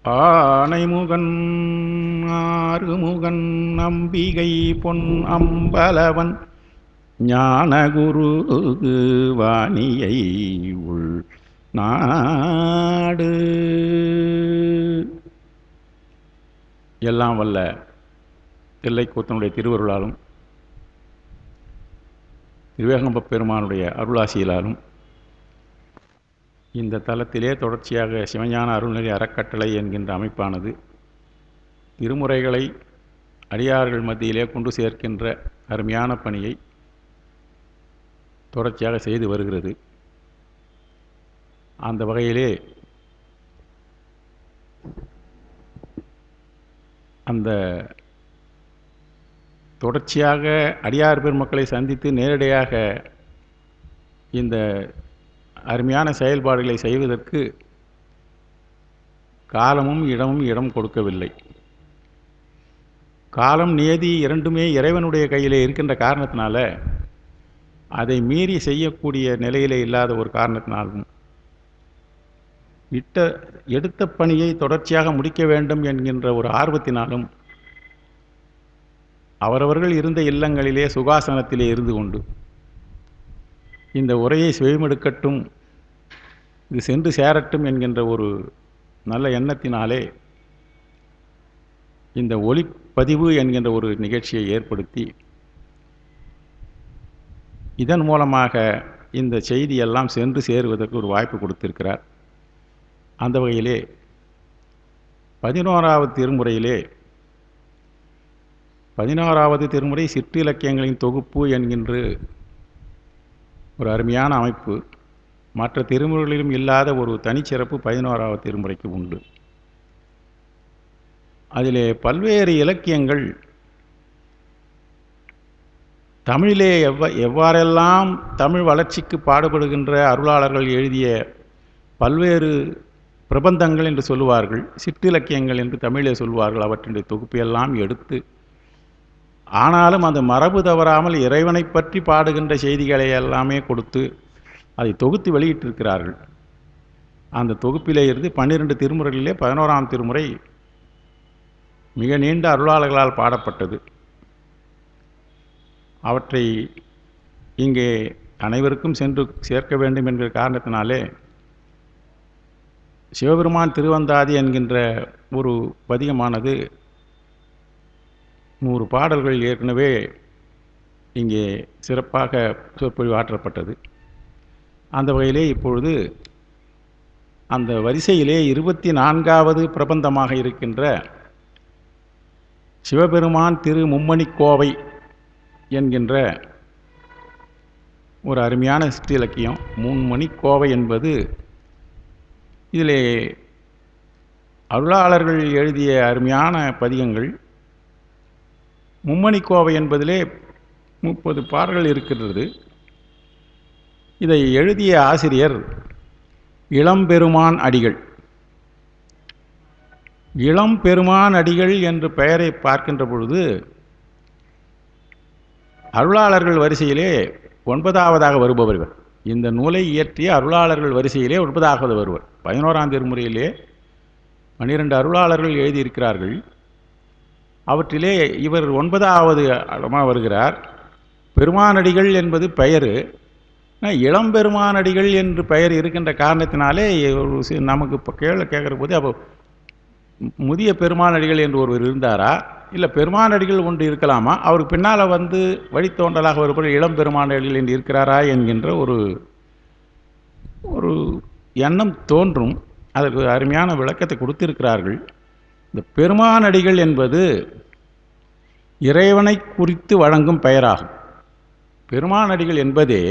ஆனைமுகன் ஆறுமுகன் அம்பிகை பொன் அம்பலவன் ஞானகுரு வாணியை உள் நாடு. எல்லாம் வல்ல தில்லைக்கூத்தனுடைய திருவருளாலும் திருவேகம்பப் பெருமானுடைய அருளாசியிலாலும் இந்த தலத்திலே தொடர்ச்சியாக சிவஞான அருள்நெறி அறக்கட்டளை என்கின்ற அமைப்பானது திருமுறைகளை அடியார்கள் மத்தியிலே கொண்டு சேர்க்கின்ற அருமையான பணியை தொடர்ச்சியாக செய்து வருகிறது. அந்த வகையிலே அந்த தொடர்ச்சியாக அடியார் பெருமக்களை சந்தித்து நேரடியாக இந்த அருமையான செயல்பாடுகளை செய்வதற்கு காலமும் இடமும் இடம் கொடுக்கவில்லை. காலம் நியதி இரண்டுமே இறைவனுடைய கையிலே இருக்கின்ற காரணத்தினால அதை மீறி செய்யக்கூடிய நிலையிலே இல்லாத ஒரு காரணத்தினாலும் எடுத்த பணியை தொடர்ச்சியாக முடிக்க வேண்டும் என்கின்ற ஒரு ஆர்வத்தினாலும் அவரவர்கள் இருந்த இல்லங்களிலே சுகாசனத்திலே இருந்து கொண்டு இந்த உரையை செவிமெடுக்கட்டும், இது சென்று சேரட்டும் என்கின்ற ஒரு நல்ல எண்ணத்தினாலே இந்த ஒளிப்பதிவு என்கின்ற ஒரு நிகழ்ச்சியை ஏற்படுத்தி இதன் மூலமாக இந்த செய்தியெல்லாம் சென்று சேருவதற்கு ஒரு வாய்ப்பு கொடுத்திருக்கிறார். அந்த வகையிலே 11வது திருமுறையிலே 11வது திருமுறை சிற்றிலக்கியங்களின் தொகுப்பு என்கின்ற ஒரு அருமையான அமைப்பு மற்ற திருமுறைகளிலும் இல்லாத ஒரு தனிச்சிறப்பு 11வது திருமுறைக்கு உண்டு. அதிலே பல்வேறு இலக்கியங்கள் தமிழிலே எவ்வாறெல்லாம் தமிழ் வளர்ச்சிக்கு பாடுபடுகின்ற அருளாளர்கள் எழுதிய பல்வேறு பிரபந்தங்கள் என்று சொல்லுவார்கள், சிற்றிலக்கியங்கள் என்று தமிழே சொல்வார்கள், அவற்றினுடைய தொகுப்பையெல்லாம் எடுத்து ஆனாலும் அந்த மரபு தவறாமல் இறைவனை பற்றி பாடுகின்ற செய்திகளை எல்லாமே கொடுத்து அதை தொகுத்து வெளியிட்டிருக்கிறார்கள். அந்த தொகுப்பிலே இருந்து 12 திருமுறைகளிலே 11ஆம் திருமுறை மிக நீண்ட அருளாளர்களால் பாடப்பட்டது. அவற்றை இங்கே அனைவருக்கும் சென்று சேர்க்க வேண்டும் என்கிற காரணத்தினாலே சிவபெருமான் திருவந்தாதி என்கின்ற ஒரு பதிகமானது 100 பாடல்கள் ஏற்கனவே இங்கே சிறப்பாக சொற்பொழிவு ஆற்றப்பட்டது. அந்த வகையிலே இப்பொழுது அந்த வரிசையிலே 24வது பிரபந்தமாக இருக்கின்ற சிவபெருமான் திரு மும்மணிக்கோவை என்கின்ற ஒரு அருமையான சிற்றிலக்கியம். மும்மணிக்கோவை என்பது இதிலே அருளாளர்கள் எழுதிய அருமையான பதிகங்கள். மும்மணிக்கோவை என்பதிலே 30 பாடல்கள் இருக்கிறது. இதை எழுதிய ஆசிரியர் இளம்பெருமான் அடிகள். இளம்பெருமான் அடிகள் என்ற பெயரை பார்க்கின்ற பொழுது அருளாளர்கள் வரிசையிலே 9வதாக வருபவர்கள். இந்த நூலை இயற்றிய அருளாளர்கள் வரிசையிலே 9வது வருவர். 11ஆம் திருமுறையிலே 12 அருளாளர்கள் எழுதியிருக்கிறார்கள். அவற்றிலே இவர் 9வது இடமாக வருகிறார். பெருமானடிகள் என்பது பெயர். இளம்பெருமானடிகள் என்று பெயர் இருக்கின்ற காரணத்தினாலே நமக்கு இப்போ கேட்குற போது அப்போ முதிய பெருமானடிகள் என்று ஒருவர் இருந்தாரா, இல்லை பெருமானடிகள் ஒன்று இருக்கலாமா, அவருக்கு பின்னால் வந்து வழித்தோன்றலாக வருபவர் இளம்பெருமானடிகள் என்று இருக்கிறாரா என்கின்ற ஒரு எண்ணம் தோன்றும். அதற்கு அருமையான விளக்கத்தை கொடுத்திருக்கிறார்கள். இந்த பெருமானடிகள் என்பது இறைவனை குறித்து வழங்கும் பெயராகும். பெருமானடிகள் என்பதே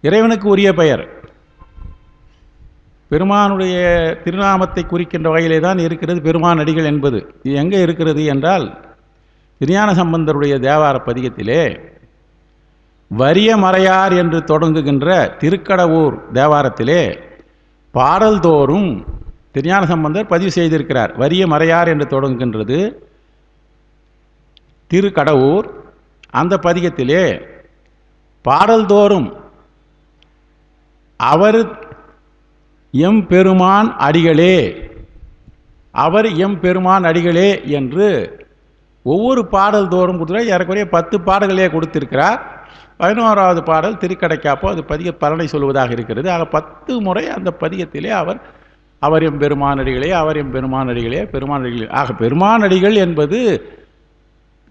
இறைவனுக்கு உரிய பெயர். பெருமானுடைய திருநாமத்தை குறிக்கின்ற வகையிலே தான் இருக்கிறது பெருமானடிகள் என்பது. இது எங்கே இருக்கிறது என்றால் திருஞான சம்பந்தருடைய தேவார பதிகத்திலே வரிய மறையார் என்று தொடங்குகின்ற திருக்கடவூர் தேவாரத்திலே பாடல் தோறும் திருஞான சம்பந்தர் பதிவு செய்திருக்கிறார். வரிய மறையார் என்று தொடங்குகின்றது திருக்கடவூர். அந்த பதிகத்திலே பாடல் தோறும் அவர் எம் பெருமான் அடிகளே, அவர் எம் பெருமான் அடிகளே என்று ஒவ்வொரு பாடல் தோறும் கொடுத்துருக்கார். ஏறக்குறைய 10 பாடல்களே கொடுத்திருக்கிறார். 11வது பாடல் திருக்கடைக்காப்போ அது பதிக பலனை சொல்வதாக இருக்கிறது. ஆக 10 முறை அந்த பதிகத்திலே அவர் எம் பெருமானடிகளே, அவர் எம் பெருமானடிகளே, பெருமானடிகளே. ஆக பெருமானடிகள் என்பது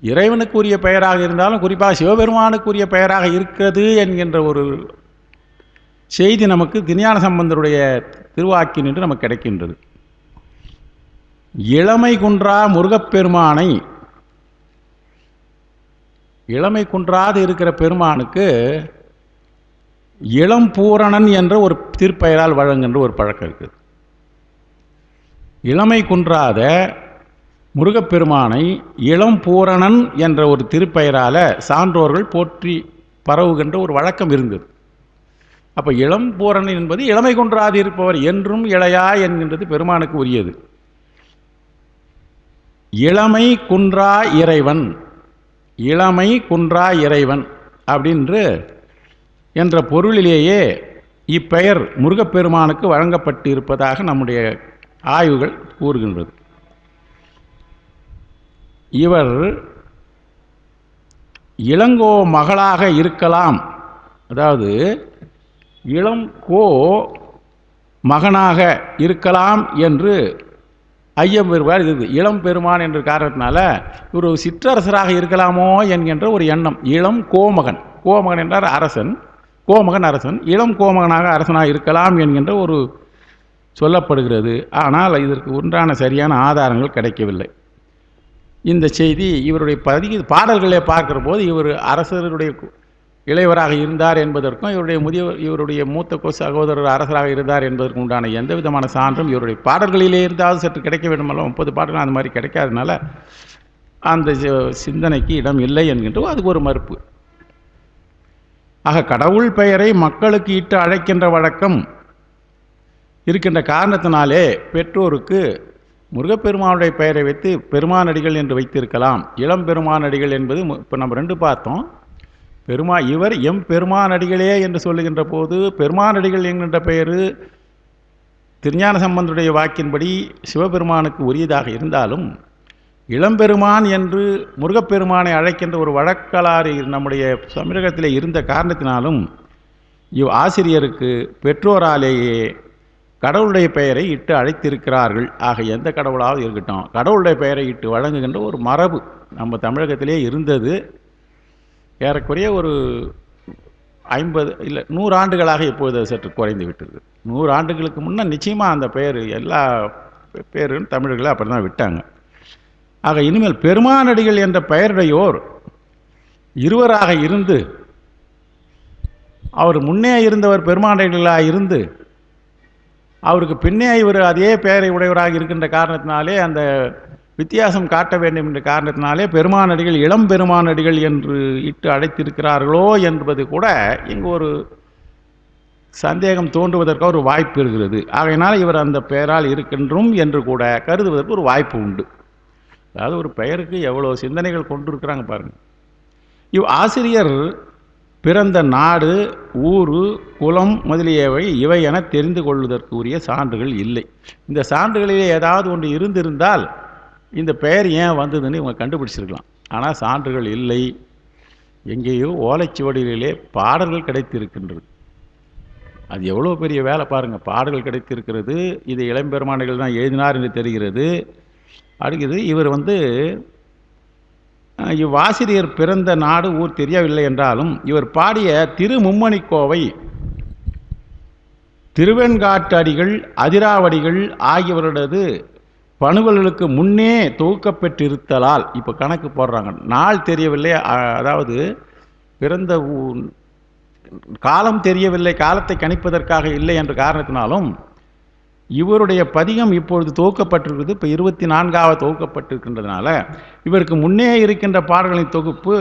இறைவனுக்குரிய பெயராக இருந்தாலும் குறிப்பாக சிவபெருமானுக்குரிய பெயராக இருக்கிறது என்கின்ற ஒரு செய்தி நமக்கு திருஞான சம்பந்தருடைய திருவாக்கின் என்று நமக்கு கிடைக்கின்றது. இளமை குன்றா முருகப்பெருமானை, இளமை குன்றாது இருக்கிற பெருமானுக்கு இளம்பூரணன் என்ற ஒரு திருப்பெயரால் வழங்குகின்ற ஒரு பழக்கம் இருக்குது. இளமை குன்றாத முருகப்பெருமானை இளம்பூரணன் என்ற ஒரு திருப்பெயரால் சான்றோர்கள் போற்றி பரவுகின்ற ஒரு வழக்கம் இருந்தது. அப்போ இளம்பூரணன் என்பது இளமை குன்றாது இருப்பவர், என்றும் இளையா என்கின்றது பெருமானுக்கு உரியது. இளமை குன்றா இறைவன், இளமை குன்றா இறைவன் அப்படின்று என்ற பொருளிலேயே இப்பெயர் முருகப்பெருமானுக்கு வழங்கப்பட்டு இருப்பதாக நம்முடைய ஆய்வுகள் கூறுகின்றது. இவர் இளங்கோ மகளாக இருக்கலாம், அதாவது இளங்கோ மகனாக இருக்கலாம் என்று ஐயம் பெறுவார். இது இளம் பெருமான் என்ற காரணத்தினால ஒரு சிற்றரசராக இருக்கலாமோ என்கின்ற ஒரு எண்ணம். இளம் கோமகன், கோமகன் என்றார் அரசன், கோமகன் அரசன், இளம் கோமகனாக அரசனாக இருக்கலாம் என்கின்ற ஒரு சொல்லப்படுகிறது. ஆனால் இதற்கு உண்டான சரியான ஆதாரங்கள் கிடைக்கவில்லை. இந்த செய்தி இவருடைய பாடல்களை பார்க்கிற போது இவர் அரசருடைய இளையவராக இருந்தார் என்பதற்கும் இவருடைய மூத்த சகோதரர் அரசராக இருந்தார் என்பதற்கு உண்டான எந்த விதமான சான்றும் இவருடைய பாடல்களிலே இருந்தாலும் சற்று கிடைக்க வேண்டுமல்ல. 30 பாடல்கள் அந்த மாதிரி கிடைக்காதனால அந்த சிந்தனைக்கு இடம் இல்லை என்கின்ற அதுக்கு ஒரு மறுப்பு. ஆக கடவுள் பெயரை மக்களுக்கு இட்டு அழைக்கின்ற வழக்கம் இருக்கின்ற காரணத்தினாலே பெற்றோருக்கு முருகப்பெருமானுடைய பெயரை வைத்து பெருமானடிகள் என்று வைத்திருக்கலாம். இளம் பெருமானடிகள் என்பது இப்போ நம்ம 2 பார்த்தோம். இவர் எம் பெருமானடிகளே என்று சொல்லுகின்ற போது பெருமானடிகள் என்கின்ற பெயர் திருஞான சம்பந்தருடைய வாக்கின்படி சிவபெருமானுக்கு உரியதாக இருந்தாலும் இளம்பெருமான் என்று முருகப்பெருமானை அழைக்கின்ற ஒரு வழக்கலாறு நம்முடைய தமிழகத்திலே இருந்த காரணத்தினாலும் ஆசிரியருக்கு பெற்றோராலேயே கடவுளுடைய பெயரை இட்டு அழைத்திருக்கிறார்கள். ஆக எந்த கடவுளாவது இருக்கட்டும், கடவுளுடைய பெயரை இட்டு வழங்குகின்ற ஒரு மரபு நம்ம தமிழகத்திலே இருந்தது. ஏறக்குறைய ஒரு 50 இல்லை 100 ஆண்டுகளாக இப்போது சற்று குறைந்து விட்டது. 100 ஆண்டுகளுக்கு முன்னே நிச்சயமாக அந்த பெயர் எல்லா பேரும் தமிழர்களை அப்படி தான் விட்டாங்க. ஆக இனிமேல் பெருமானடிகள் என்ற பெயருடையோர் இருவராக இருந்து அவர் முன்னே இருந்தவர் பெருமானடிகளாக இருந்து அவருக்கு பின்னே இவர் அதே பெயரை உடையவராக இருக்கின்ற காரணத்தினாலே அந்த வித்தியாசம் காட்ட வேண்டும் என்ற காரணத்தினாலே பெருமானடிகள் இளம் பெருமானடிகள் என்று இட்டு அழைத்திருக்கிறார்களோ என்பது கூட இங்கு ஒரு சந்தேகம் தோன்றுவதற்கு ஒரு வாய்ப்பு இருக்கிறது. ஆகையினால் இவர் அந்த பெயரால் இருக்கின்றும் என்று கூட கருதுவதற்கு ஒரு வாய்ப்பு உண்டு. அதாவது ஒரு பெயருக்கு எவ்வளோ சிந்தனைகள் கொண்டிருக்கிறாங்க பாருங்கள். ஆசிரியர் பிறந்த நாடு, ஊர், குலம் முதலியவை இவை என தெரிந்து கொள்வதற்கு உரிய சான்றுகள் இல்லை. இந்த சான்றுகளிலே ஏதாவது ஒன்று இருந்திருந்தால் இந்த பெயர் ஏன் வந்ததுன்னு இவங்க கண்டுபிடிச்சிருக்கலாம். ஆனால் சான்றுகள் இல்லை. எங்கேயோ ஓலைச்சுவடிகளிலே பாடல்கள் கிடைத்திருக்கின்றது. அது எவ்வளோ பெரிய வேலை பாருங்கள். பாடல்கள் கிடைத்திருக்கிறது. இது இளம்பெருமானடிகள் தான் எழுதினார் என்று தெரிகிறது. அடுத்தது இவர் இவ்வாசிரியர் பிறந்த நாடு ஊர் தெரியவில்லை என்றாலும் இவர் பாடிய திருமும்மணிக்கோவை, திருவெண்காட்டடிகள், அதிராவடிகள் ஆகியவர்களது பணுவல்களுக்கு முன்னே தொகுக்கப்பெற்றிருத்தலால் இப்போ கணக்கு போடுறாங்க. நாள் தெரியவில்லை, அதாவது பிறந்த காலம் தெரியவில்லை, காலத்தை கணிப்பதற்காக இல்லை என்ற காரணத்தினாலும் இவருடைய பதிகம் இப்பொழுது தொகுக்கப்பட்டிருக்கிறது. இப்போ 24வது தொகுக்கப்பட்டிருக்கின்றதுனால இவருக்கு முன்னே இருக்கின்ற பாடல்களின் தொகுப்பு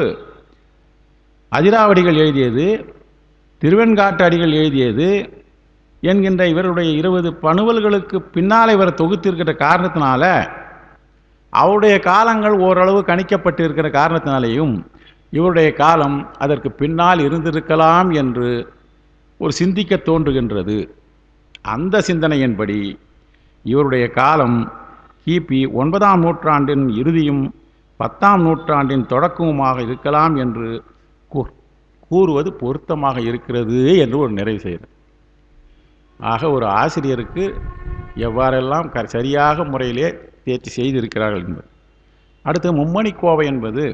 அதிராவடிகள் எழுதியது, திருவெண்காட்டு அடிகள் எழுதியது என்கின்ற இவருடைய 20 பணுவல்களுக்கு பின்னால் இவர் தொகுத்திருக்கிற காரணத்தினால அவருடைய காலங்கள் ஓரளவு கணிக்கப்பட்டிருக்கிற காரணத்தினாலேயும் இவருடைய காலம் அதற்கு பின்னால் இருந்திருக்கலாம் என்று ஒரு சிந்திக்க தோன்றுகின்றது. அந்த சிந்தனையின்படி இவருடைய காலம் கிபி 9ஆம் நூற்றாண்டின் இறுதியும் 10ஆம் நூற்றாண்டின் தொடக்கமுமாக இருக்கலாம் என்று கூறுவது பொருத்தமாக இருக்கிறது என்று ஒரு நிறைவு செய்கிறது. ஆக ஒரு ஆசிரியருக்கு எவ்வாறெல்லாம் சரியாக முறையிலே தேர்ச்சி செய்திருக்கிறார்கள் என்பது. அடுத்து மும்மணி கோவை என்பது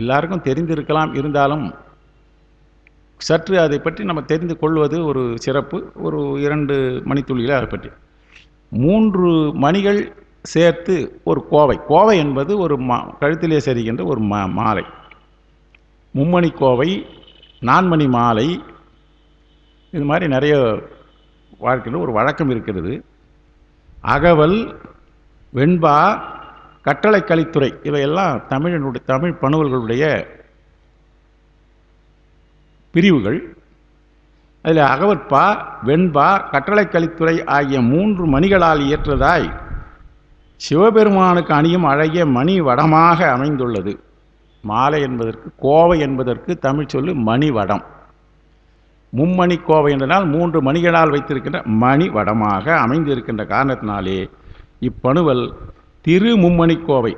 எல்லாருக்கும் தெரிந்திருக்கலாம், இருந்தாலும் சற்று அதை பற்றி நம்ம தெரிந்து கொள்வது ஒரு சிறப்பு. ஒரு 2 மணித்துளிகள் அதை பற்றி. 3 மணிகள் சேர்த்து ஒரு கோவை. கோவை என்பது ஒரு கழுத்திலே சரிகின்ற ஒரு மாலை. மும்மணி கோவை, 4 மணி மாலை, இது மாதிரி நிறைய வாழ்க்கையில் ஒரு வழக்கம் இருக்கிறது. அகவல், வெண்பா, கட்டளை கலித்துறை இவையெல்லாம் தமிழ் பணுவல்களுடைய பிரிவுகள். அதில் அகவற்பா, வெண்பா, கட்டளை கலித்துறை ஆகிய 3 மணிகளால் இயற்றதாய் சிவபெருமானுக்கு அணியும் அழகிய மணி வடமாக அமைந்துள்ளது. மாலை என்பதற்கு, கோவை என்பதற்கு தமிழ் சொல்லு மணி வடம். மும்மணி கோவை என்றால் 3 மணிகளால் வைத்திருக்கின்ற மணி வடமாக அமைந்திருக்கின்ற காரணத்தினாலே இப்பணுவல் திரு மும்மணி கோவை.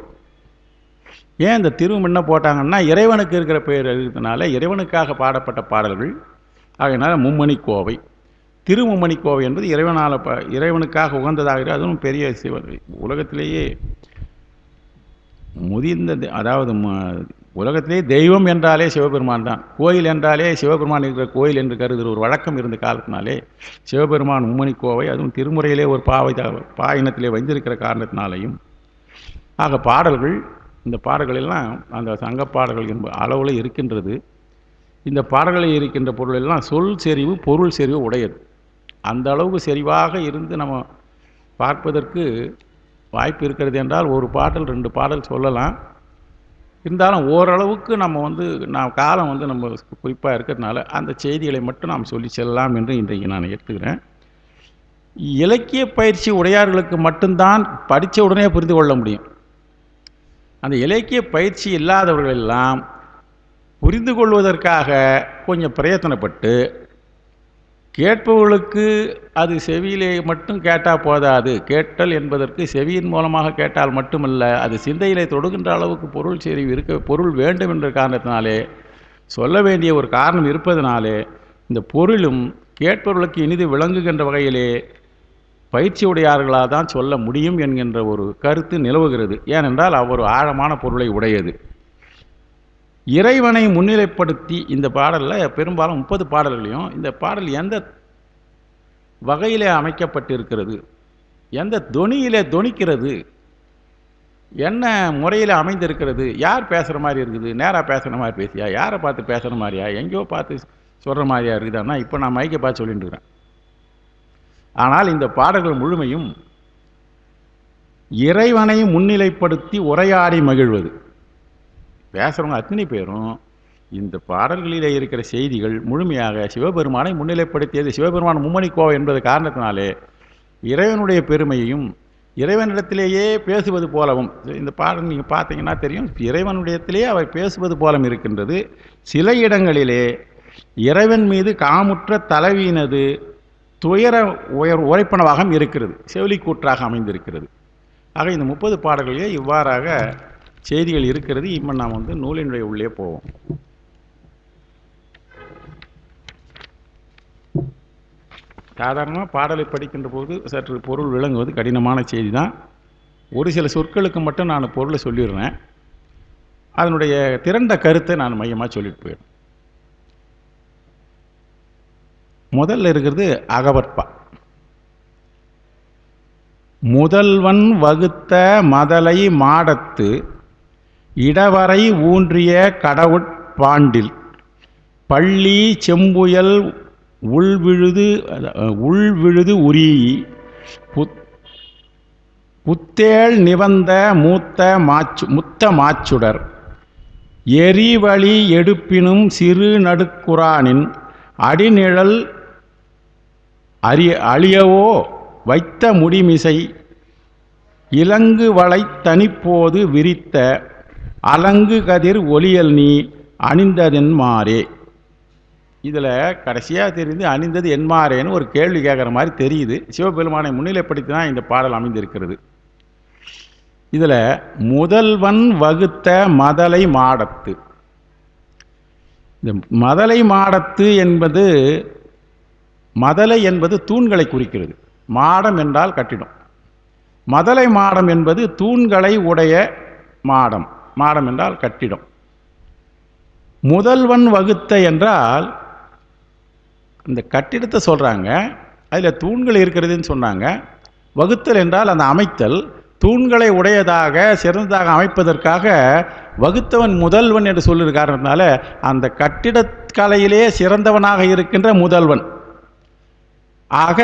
ஏன் இந்த திரு முன்ன போட்டாங்கன்னா இறைவனுக்கு இருக்கிற பெயர் இருக்கிறதுனால இறைவனுக்காக பாடப்பட்ட பாடல்கள். ஆகையினால மும்மணி கோவை. திருமும்மணி கோவை என்பது இறைவனுக்காக உகந்ததாக, அதுவும் பெரிய உலகத்திலேயே முதிர்ந்த, அதாவது உலகத்திலே தெய்வம் என்றாலே சிவபெருமான் தான். கோயில் என்றாலே சிவபெருமான் இருக்கிற கோயில் என்று கருதுகிற ஒரு வழக்கம் இருந்த காலத்தினாலே சிவபெருமான் மும்மணி கோவை, அதுவும் திருமுறையிலே ஒரு பாயினத்திலே வைந்திருக்கிற காரணத்தினாலேயும். ஆக பாடல்கள், இந்த பாடல்களெல்லாம் அந்த சங்க பாடல்கள் என்பது அளவில் இருக்கின்றது. இந்த பாடல்களில் இருக்கின்ற பொருள் எல்லாம் சொல் செறிவு பொருள் செறிவு உடையது. அந்த அளவுக்கு செறிவாக இருந்து நம்ம பார்ப்பதற்கு வாய்ப்பு இருக்கிறது என்றால் ஒரு பாடல் 2 பாடல் சொல்லலாம். இருந்தாலும் ஓரளவுக்கு நம்ம காலம் நம்ம குறிப்பாக இருக்கிறதுனால அந்த செய்திகளை மட்டும் நாம் சொல்லி செல்லலாம் என்று இன்றைக்கு நான் எடுத்துக்கிறேன். இலக்கிய பயிற்சி உடையார்களுக்கு மட்டும்தான் படித்த உடனே புரிந்து கொள்ள முடியும். அந்த இலக்கிய பயிற்சி இல்லாதவர்கள் எல்லாம் புரிந்து கொள்வதற்காக கொஞ்சம் பிரயத்தனப்பட்டு, கேட்பவர்களுக்கு அது செவியிலே மட்டும் கேட்டால் போதாது. கேட்டல் என்பதற்கு செவியின் மூலமாக கேட்டால் மட்டுமல்ல, அது சிந்தையிலே தொடுகின்ற அளவுக்கு பொருள் செறிவு பொருள் வேண்டும் என்ற காரணத்தினாலே, சொல்ல வேண்டிய ஒரு காரணம் இருப்பதனாலே, இந்த பொருளும் கேட்பவர்களுக்கு இனிது விளங்குகின்ற வகையிலே பயிற்சி உடையார்களாக தான் சொல்ல முடியும் என்கின்ற ஒரு கருத்து நிலவுகிறது. ஏனென்றால் அவர் ஆழமான பொருளை உடையது. இறைவனை முன்னிலைப்படுத்தி இந்த பாடலில் பெரும்பாலும் 30 பாடல்களையும் இந்த பாடல் எந்த வகையிலே அமைக்கப்பட்டிருக்கிறது, எந்த தொனியிலே தொனிக்கிறது, என்ன முறையில் அமைந்திருக்கிறது, யார் பேசுகிற மாதிரி இருக்குது, நேராக பேசுகிற மாதிரி பேசியா, யாரை பார்த்து பேசுகிற மாதிரியா, எங்கேயோ பார்த்து சொல்கிற மாதிரியா இருக்குதான்னா இப்போ நான் மைக்கை பார்த்து சொல்லிட்டு இருக்கிறேன். ஆனால் இந்த பாடல்கள் முழுமையும் இறைவனை முன்னிலைப்படுத்தி உரையாடி மகிழ்வது. பேசுகிறவங்க அத்தனை பேரும் இந்த பாடல்களிலே இருக்கிற செய்திகள் முழுமையாக சிவபெருமானை முன்னிலைப்படுத்தியது. சிவபெருமான் மும்மணி கோவை என்பது காரணத்தினாலே இறைவனுடைய பெருமையையும் இறைவனிடத்திலேயே பேசுவது போலவும், இந்த பாடல் நீங்கள் பார்த்தீங்கன்னா தெரியும், இறைவனுடையத்திலேயே அவர் பேசுவது போலும் இருக்கின்றது. சில இடங்களிலே இறைவன் மீது காமுற்ற தலைவியினது துயர உரைப்பனவாக இருக்கிறது, செவிலிக்கூற்றாக அமைந்திருக்கிறது. ஆக இந்த 30 பாடல்களிலே இவ்வாறாக செய்திகள் இருக்கிறது. இப்போ நாம் நூலினுடைய உள்ளே போவோம். சாதாரணமாக பாடலை படிக்கின்ற போது சற்று பொருள் விளங்குவது கடினமான செய்தி தான். ஒரு சில சொற்களுக்கு மட்டும் நான் பொருளை சொல்லிடுறேன். அதனுடைய திரண்ட கருத்தை நான் மையமாக சொல்லிட்டு போயிடுறேன். முதல்ல இருக்கிறது அகவற்பா. முதல்வன் வகுத்த மதலை மாடத்து இடவரை ஊன்றிய கடவுட்பாண்டில் பள்ளி செம்புயல் உள்விழுது உரி புத்தேள் நிவந்த முத்த மாச்சுடர் எரிவழி எடுப்பினும் சிறு நடுக்குறானின் அடிநிழல் அழியவோ வைத்த முடிமிசை இலங்கு வளை தனிப்போது விரித்த அலங்கு கதிர் ஒளியல் நீ அணிந்ததென் மாறே. இதில் கடைசியாக தெரிந்து அணிந்தது என்மாறேன்னு ஒரு கேள்வி கேட்குற மாதிரி தெரியுது. சிவபெருமானை முன்னிலைப்படுத்தி தான் இந்த பாடல் அமைந்திருக்கிறது. இதில் முதல்வன் வகுத்த மதலை மாடத்து, இந்த மதலை மாடத்து என்பது, மதலை என்பது தூண்களை குறிக்கிறது. மாடம் என்றால் கட்டிடம். மதலை மாடம் என்பது தூண்களை உடைய மாடம். மாடம் என்றால் கட்டிடம். முதல்வன் வகுத்த என்றால் இந்த கட்டிடத்தை சொல்கிறாங்க, அதில் தூண்கள் இருக்கிறதுன்னு சொன்னாங்க. வகுத்தல் என்றால் அந்த அமைத்தல், தூண்களை உடையதாக சிறந்ததாக அமைப்பதற்காக வகுத்தவன் முதல்வன் என்று சொல்லுற காரணத்தினால அந்த கட்டிடக்கலையிலே சிறந்தவனாக இருக்கின்ற முதல்வன். ஆக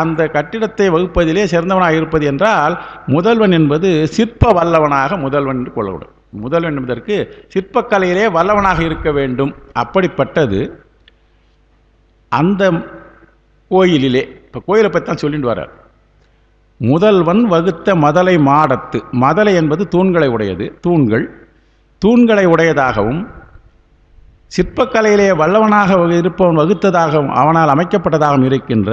அந்த கட்டிடத்தை வகுப்பதிலே சிறந்தவனாக இருப்பது என்றால் முதல்வன் என்பது சிற்ப வல்லவனாக முதல்வன் என்று கொள்ளப்படும். முதல்வன் என்பதற்கு சிற்பக்கலையிலே வல்லவனாக இருக்க வேண்டும். அப்படிப்பட்டது அந்த கோயிலிலே. இப்போ கோயிலை பற்றி தான் சொல்லிட்டு வர்றார். முதல்வன் வகுத்த மதலை மாடத்து, மதலை என்பது தூண்களை உடையது. தூண்களை உடையதாகவும் சிற்பக்கலையிலே வல்லவனாக இருப்பவன் வகுத்ததாகவும் அவனால் அமைக்கப்பட்டதாகவும் இருக்கின்ற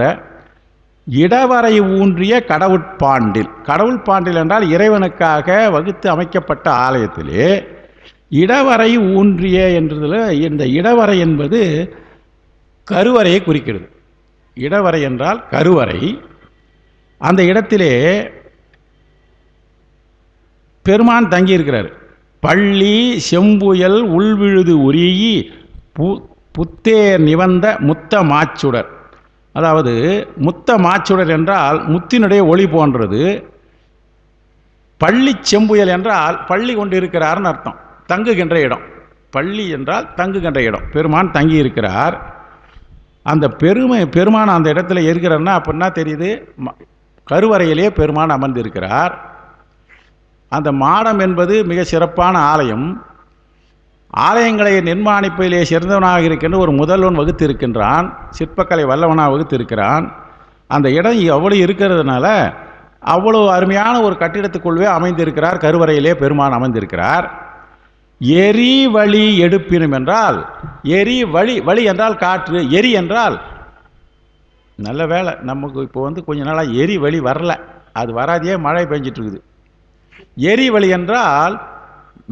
இடவரை ஊன்றிய கடவுட்பாண்டில். கடவுள்பாண்டில் என்றால் இறைவனுக்காக வகுத்து அமைக்கப்பட்ட ஆலயத்திலே இடவரை ஊன்றிய என்றதில் இந்த இடவரை என்பது கருவறையை குறிக்கிறது. இடவரை என்றால் கருவறை. அந்த இடத்திலே பெருமான் தங்கியிருக்கிறார். பள்ளி செம்புயல் உள்விழுது உரியி புத்தேர் நிவந்த முத்த மாச்சுடர். அதாவது முத்த மாச்சுடர் என்றால் முத்தினுடைய ஒளி போன்றது. பள்ளி செம்புயல் என்றால் பள்ளி கொண்டு இருக்கிறார்னு அர்த்தம், தங்குகின்ற இடம். பள்ளி என்றால் தங்குகின்ற இடம். பெருமான் தங்கி இருக்கிறார். அந்த பெருமான் அந்த இடத்துல இருக்கிறார்னா அப்படின்னா தெரியுது, கருவறையிலே பெருமான் அமர்ந்திருக்கிறார். அந்த மாடம் என்பது மிக சிறப்பான ஆலயம். ஆலயங்களை நிர்மாணிப்பதிலே சிறந்தவனாக இருக்கின்ற ஒரு முதல்வன் வகுத்து இருக்கின்றான். சிற்பக்கலை வல்லவனாக வகுத்து இருக்கிறான். அந்த இடம் அவ்வளோ இருக்கிறதுனால அவ்வளோ அருமையான ஒரு கட்டிடத்துக்குள்ளே அமைந்திருக்கிறார். கருவறையிலே பெருமான் அமைந்திருக்கிறார். எரி வழி எடுப்பினும் என்றால், எரி வழி, வழி என்றால் காற்று, எரி என்றால் நல்ல வேலை நமக்கு இப்போ கொஞ்ச நாளாக எரி வழி வரல. அது வராதையே மழை பெஞ்சிட்டு இருக்குது. எரி வழி என்றால்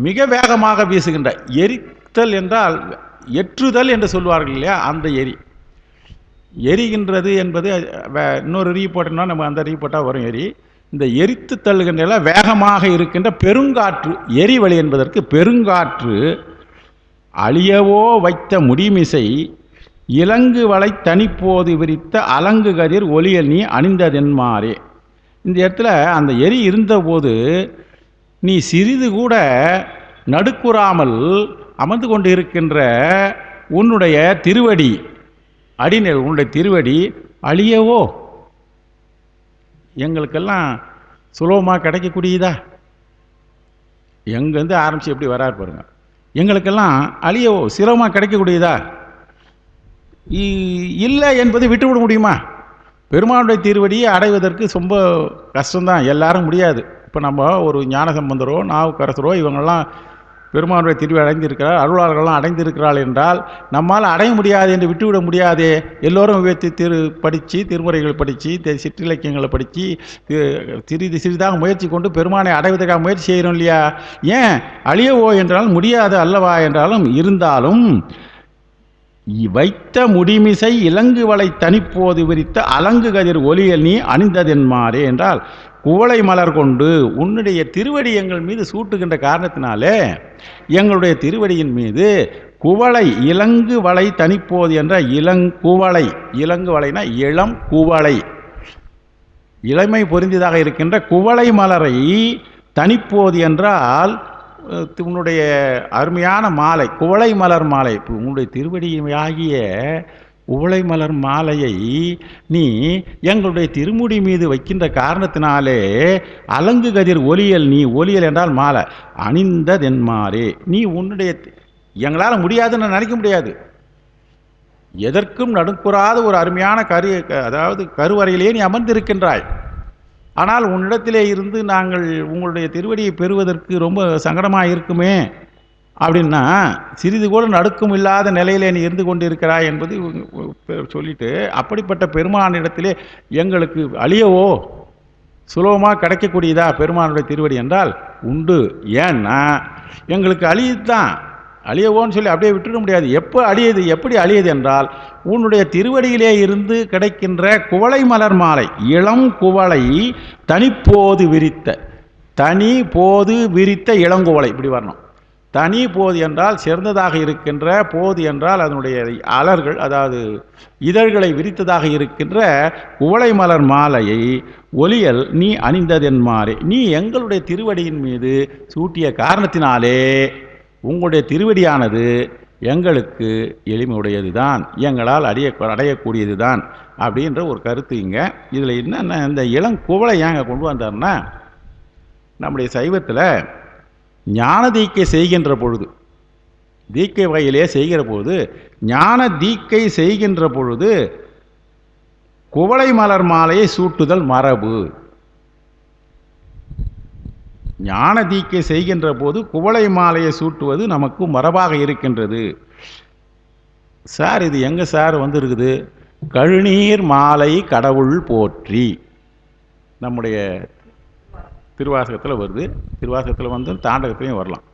மிக வேகமாக வீசுகின்ற. எரித்தல் என்றால் எற்றுதல் என்று சொல்வார்கள் இல்லையா, அந்த எரி. எரிகின்றது என்பது இன்னொரு ரீ போட்டோம்னா நம்ம அந்த ரீ போட்டால் வரும் எரி. இந்த எரித்து தள்ளுகின்ற வேகமாக இருக்கின்ற பெருங்காற்று. எரிவழி என்பதற்கு பெருங்காற்று. அழியவோ வைத்த முடிமிசை இலங்கு வளை தனிப்போது விரித்த அலங்கு கதிர் ஒளியல் நீ அணிந்ததென்மாறே. இந்த இடத்துல அந்த எரி இருந்தபோது நீ சிறிது கூட நடுக்குறாமல் அமர்ந்து கொண்டு இருக்கின்ற உன்னுடைய திருவடி அடிநெல், உன்னுடைய திருவடி அழியவோ, எங்களுக்கெல்லாம் சுலபமாக கிடைக்கக்கூடியதா? எங்கேருந்து ஆரம்பித்து எப்படி வராரு பாருங்க. எங்களுக்கெல்லாம் அழியவோ சுலபமாக கிடைக்கக்கூடியதா? இல்லை என்பதை விட்டுவிட முடியுமா? பெருமானுடைய திருவடியை அடைவதற்கு ரொம்ப கஷ்டம்தான், எல்லாரும் முடியாது. இப்போ நம்ம ஒரு ஞானசம்பந்தரோ நாவுக்கரசரோ இவங்கெல்லாம் பெருமானுடைய திருவடி அடைந்திருக்கிறார், அருளாளர்கள்லாம் அடைந்திருக்கிறாள் என்றால் நம்மால் அடைய முடியாது என்று விட்டுவிட முடியாதே. எல்லோரும் படித்து திருமுறைகள் படித்து சிற்றிலக்கியங்களை படித்து சிறிதாக முயற்சி கொண்டு பெருமானை அடைவதற்காக முயற்சி செய்கிறோம் இல்லையா? ஏன் அழியவோ என்றால் முடியாது அல்லவா என்றாலும் இருந்தாலும் வைத்த முடிமிசை இலங்கு வளை தனிப்போது விரித்த அலங்கு கதிர் ஒளியல் நீ அணிந்ததென்மாறே என்றால் குவளை மலர் கொண்டு உன்னுடைய திருவடி எங்கள் மீது சூட்டுகின்ற காரணத்தினாலே எங்களுடைய திருவடியின் மீது குவளை இலங்கு வளை தனிப்போது என்ற இளங்குவளை, இலங்கு வளைனா இளம் குவளை, இளமை பொருந்தியதாக இருக்கின்ற குவளை மலரை தனிப்போது என்றால் உன்னுடைய அருமையான மாலை, குவளை மலர் மாலை. உன்னுடைய திருவடியாகிய குவளை மலர் மாலையை நீ எங்களுடைய திருமுடி மீது வைக்கின்ற காரணத்தினாலே அலங்கு கதிர் ஒளியல் நீ, ஒளியல் என்றால் மாலை, அணிந்ததென்மாறே. நீ உன்னுடைய எங்களால் முடியாதுன்னு நினைக்க முடியாது. எதற்கும் நடுக்குறாத ஒரு அருமையான அதாவது கருவறையிலே நீ அமர்ந்திருக்கின்றாய். ஆனால் உன்னிடத்திலே இருந்து நாங்கள் உங்களுடைய திருவடியை பெறுவதற்கு ரொம்ப சங்கடமாக இருக்குமே அப்படின்னா சிறிது கூட நடுக்கம் இல்லாத நிலையிலே நீ இருந்து கொண்டு இருக்கிறாய் என்பது சொல்லிட்டு, அப்படிப்பட்ட பெருமானிடத்திலே எங்களுக்கு அழியவோ சுலபமாக கிடைக்கக்கூடியதா பெருமானுடைய திருவடி என்றால் உண்டு. ஏன்னா எங்களுக்கு அழியுது தான், அழியவோன்னு சொல்லி அப்படியே விட்டுட முடியாது. எப்போ அழியுது, எப்படி அழியுது என்றால் உன்னுடைய திருவடியிலே இருந்து கிடைக்கின்ற குவளை மலர் மாலை, இளம் குவளை தனிப்போது விரித்த, தனி போது விரித்த இளங்குவளை, இப்படி வரணும். தனி போது என்றால் சிறந்ததாக இருக்கின்ற, போது என்றால் அதனுடைய அலர்கள், அதாவது இதழ்களை விரித்ததாக இருக்கின்ற குவளை மலர் மாலையை ஒலியல் நீ அணிந்ததென்மாறே, நீ எங்களுடைய திருவடியின் மீது சூட்டிய காரணத்தினாலே உங்களுடைய திருவடியானது எங்களுக்கு எளிமையுடையது தான், எங்களால் அடையக்கூடியது தான் அப்படின்ற ஒரு கருத்து இங்கே. இதில் என்னென்ன, இந்த இளங்குவளை ஏங்க கொண்டு வந்தார்னா, நம்முடைய சைவத்தில் ஞான தீக்கை செய்கின்ற பொழுது, தீக்கை வகையிலே செய்கிற போது, ஞான தீக்கை செய்கின்ற பொழுது குவளை மலர் மாலையை சூட்டுதல் மரபு. ஞான தீக்கை செய்கின்ற போது குவளை மாலையை சூட்டுவது நமக்கு மரபாக இருக்கின்றது. சார் இது எங்க சார் வந்திருக்குது? கழுநீர் மாலை கடவுள் போற்றி, நம்முடைய திருவாசகத்தில் வருது. திருவாசகத்தில் வந்து தாண்டகத்திலையும் வரலாம்.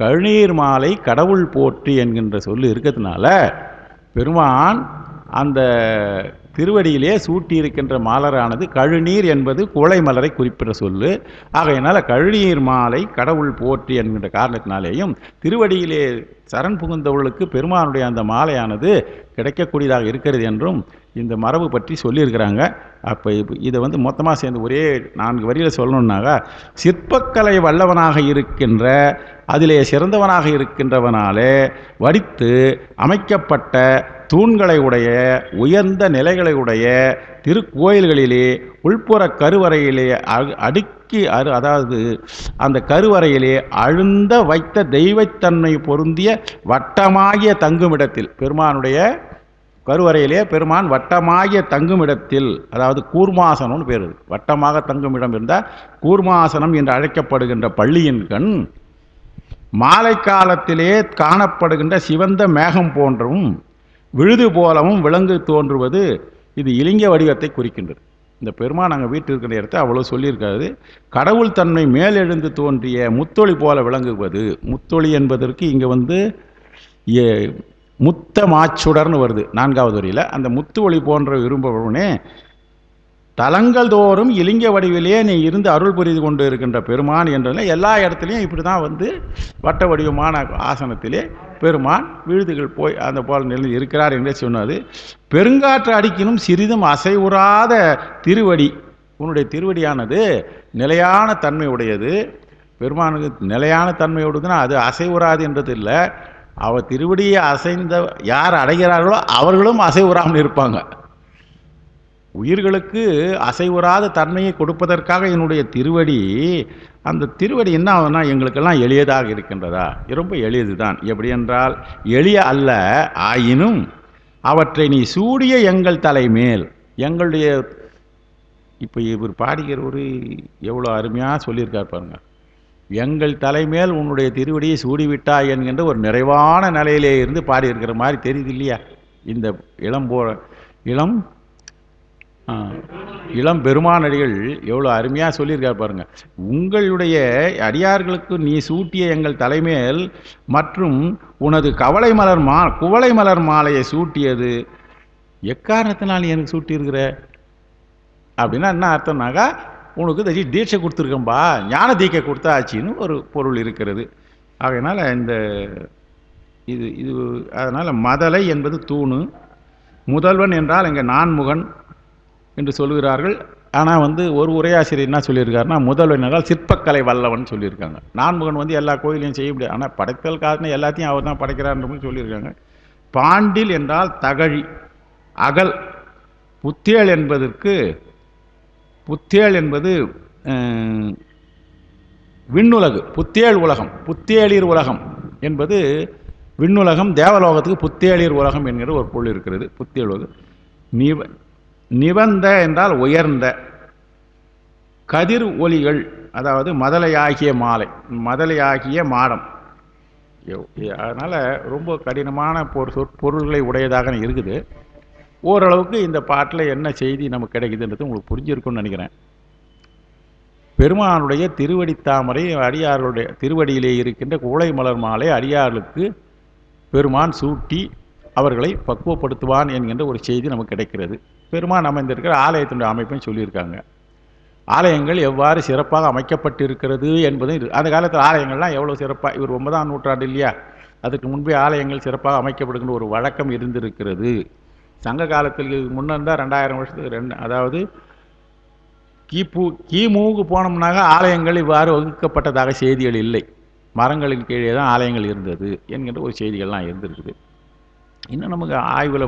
கழுநீர் மாலை கடவுள் போற்றி என்கின்ற சொல்லு இருக்கிறதுனால பெருமான் அந்த திருவடியிலே சூட்டி இருக்கின்ற மாலரானது கழுநீர் என்பது குவளை மலரை குறிப்பிட்ட சொல்லு. ஆகையினால கழுநீர் மாலை கடவுள் போற்றி என்கின்ற காரணத்தினாலேயும் திருவடியிலே சரண் புகுந்தவர்களுக்கு பெருமானுடைய அந்த மாலையானது கிடைக்கக்கூடியதாக இருக்கிறது என்றும் இந்த மரபு பற்றி சொல்லியிருக்கிறாங்க. அப்போ இதை வந்து மொத்தமாக சேர்ந்து ஒரே 4 வரியில் சொல்லணுன்னாக்கா, சிற்பக்கலை வல்லவனாக இருக்கின்ற, அதிலே சிறந்தவனாக இருக்கின்றவனாலே வடித்து அமைக்கப்பட்ட தூண்களை உடைய, உயர்ந்த நிலைகளை உடைய திருக்கோயில்களிலே உள்புற கருவறையிலே அடுக்கி அதாவது அந்த கருவறையிலே அழுந்த வைத்த தெய்வத்தன்மை பொருந்திய வட்டமாகிய தங்குமிடத்தில், பெருமானுடைய கருவறையிலே பெருமான் வட்டமாகிய தங்குமிடத்தில், அதாவது கூர்மாசனம்னு பேர், வட்டமாக தங்குமிடம் இருந்தால் கூர்மாசனம் என்று அழைக்கப்படுகின்ற பள்ளியின் கண் மாலை காலத்திலே காணப்படுகின்ற சிவந்த மேகம் போன்றவும் விழுது போலவும் விலங்கு தோன்றுவது இது இலிங்க வடிவத்தை குறிக்கின்றது. இந்த பெருமான் நாங்கள் வீட்டில் இருக்கிற இடத்தை அவ்வளோ சொல்லியிருக்காது. கடவுள் தன்மை மேலெழுந்து தோன்றிய முத்தொளி போல விளங்குவது, முத்தொளி என்பதற்கு இங்கே வந்து முத்த மாச்சுடர்னு வருது 4வது வரியில். அந்த முத்து ஒளி போன்ற விரும்புவனே தலங்கள் தோறும் இலிங்க வடிவிலே நீ இருந்து அருள் புரிந்து கொண்டு இருக்கின்ற பெருமான் என்றதில் எல்லா இடத்துலையும் இப்படி தான் வந்து வட்ட வடிவமான ஆசனத்திலே பெருமான் விழுதுகள் போய் அந்த போல் நிலை இருக்கிறார் என்றே சொன்னது. பெருங்காற்று அடிக்கினும் சிறிதும் அசைவுறாத திருவடி, உன்னுடைய திருவடியானது நிலையான தன்மை உடையது. பெருமானுக்கு நிலையான தன்மையுடையதுன்னா அது அசைவுறாது என்றது இல்லை. அவர் திருவடியை அசைந்த யார் அடைகிறார்களோ அவர்களும் அசைவுறாமல் இருப்பாங்க. உயிர்களுக்கு அசைவுறாத தன்மையை கொடுப்பதற்காக என்னுடைய திருவடி, அந்த திருவடி என்ன ஆகுதுன்னா எங்களுக்கெல்லாம் எளியதாக இருக்கின்றதா? ரொம்ப எளியது தான். எப்படி என்றால் எளிய அல்ல, ஆயினும் அவற்றை நீ சூடிய எங்கள் தலைமேல், எங்களுடைய இப்போ இவர் பாடிக்கிறவர் எவ்வளோ அருமையாக சொல்லியிருக்கார் பாருங்க. எங்கள் தலைமேல் உன்னுடைய திருவடியை சூடிவிட்டாய் என்கின்ற ஒரு நிறைவான நிலையிலே இருந்து பாடியிருக்கிற மாதிரி தெரியுது இல்லையா? இந்த இளம் பெருமானடிகள் எவ்வளோ அருமையாக சொல்லியிருக்கார் பாருங்க. உங்களுடைய அடியார்களுக்கு நீ சூட்டிய எங்கள் தலைமேல் மற்றும் உனது குவளை மலர் மாலையை சூட்டியது எக்காரணத்தினால் நீ எனக்கு சூட்டியிருக்கிற அப்படின்னா என்ன அர்த்தம்னாக்கா, உனக்கு தீட்சை கொடுத்துருக்கம்பா, ஞான தீக்கை கொடுத்தாச்சின்னு ஒரு பொருள் இருக்கிறது. ஆகையினால இந்த இது அதனால் மதலை என்பது தூணு, முதல்வன் என்றால் இங்கே நான்முகன் என்று சொல்கிறார்கள். ஆனால் வந்து ஒரு உரையாசிரியர் என்ன சொல்லியிருக்காருன்னா, முதல்வன் என்றால் சிற்பக்கலை வல்லவன் சொல்லியிருக்காங்க. நான்முகன் வந்து எல்லா கோயிலையும் செய்ய முடியாது, ஆனால் படைத்தல் காரணம் எல்லாத்தையும் அவர் தான் படைக்கிறார்னு சொல்லியிருக்காங்க. பாண்டில் என்றால் தகழி, அகல். புத்தேள் என்பது விண்ணுலகு, புத்தேள் உலகம், புத்தேளிர் உலகம் என்பது விண்ணுலகம். தேவலோகத்துக்கு புத்தேளிர் உலகம் என்கிற ஒரு பொருள் இருக்கிறது. புத்தேள் உலகம். நிவந்த என்றால் உயர்ந்த. கதிர் ஒலிகள், அதாவது மதலையாகிய மாலை, மதலையாகிய மாடம். அதனால் ரொம்ப கடினமான பொருள்களை உடையதாக இருக்குது. ஓரளவுக்கு இந்த பாட்டில் என்ன செய்தி நமக்கு கிடைக்குதுன்றது உங்களுக்கு புரிஞ்சிருக்கும்னு நினைக்கிறேன். பெருமானுடைய திருவடி தாமரை அடியார்களுடைய திருவடியிலே இருக்கின்ற குவளை மலர் மாலை அடியார்களுக்கு பெருமான் சூட்டி அவர்களை பக்குவப்படுத்துவான் என்கின்ற ஒரு செய்தி நமக்கு கிடைக்கிறது. பெருமான் அமைந்திருக்கிற ஆலயத்தினுடைய அமைப்பையும் சொல்லியிருக்காங்க. ஆலயங்கள் எவ்வாறு சிறப்பாக அமைக்கப்பட்டிருக்கிறது என்பதும் அந்த காலத்தில் ஆலயங்கள்லாம் எவ்வளோ சிறப்பாக, இவர் 9ஆம் நூற்றாண்டு இல்லையா, அதுக்கு முன்பே ஆலயங்கள் சிறப்பாக அமைக்கப்படுகின்ற ஒரு வழக்கம் இருந்திருக்கிறது. சங்க காலத்தில் முன்னர் தான் 2000 வருஷத்துக்கு அதாவது கிமுவுக்கு போனோம்னாக ஆலயங்கள் இவ்வாறு வகுக்கப்பட்டதாக செய்திகள் இல்லை. மரங்களின் கீழே தான் ஆலயங்கள் இருந்தது என்கின்ற ஒரு செய்திகள்லாம் இருந்திருக்குது. இன்னும் நமக்கு ஆய்வில்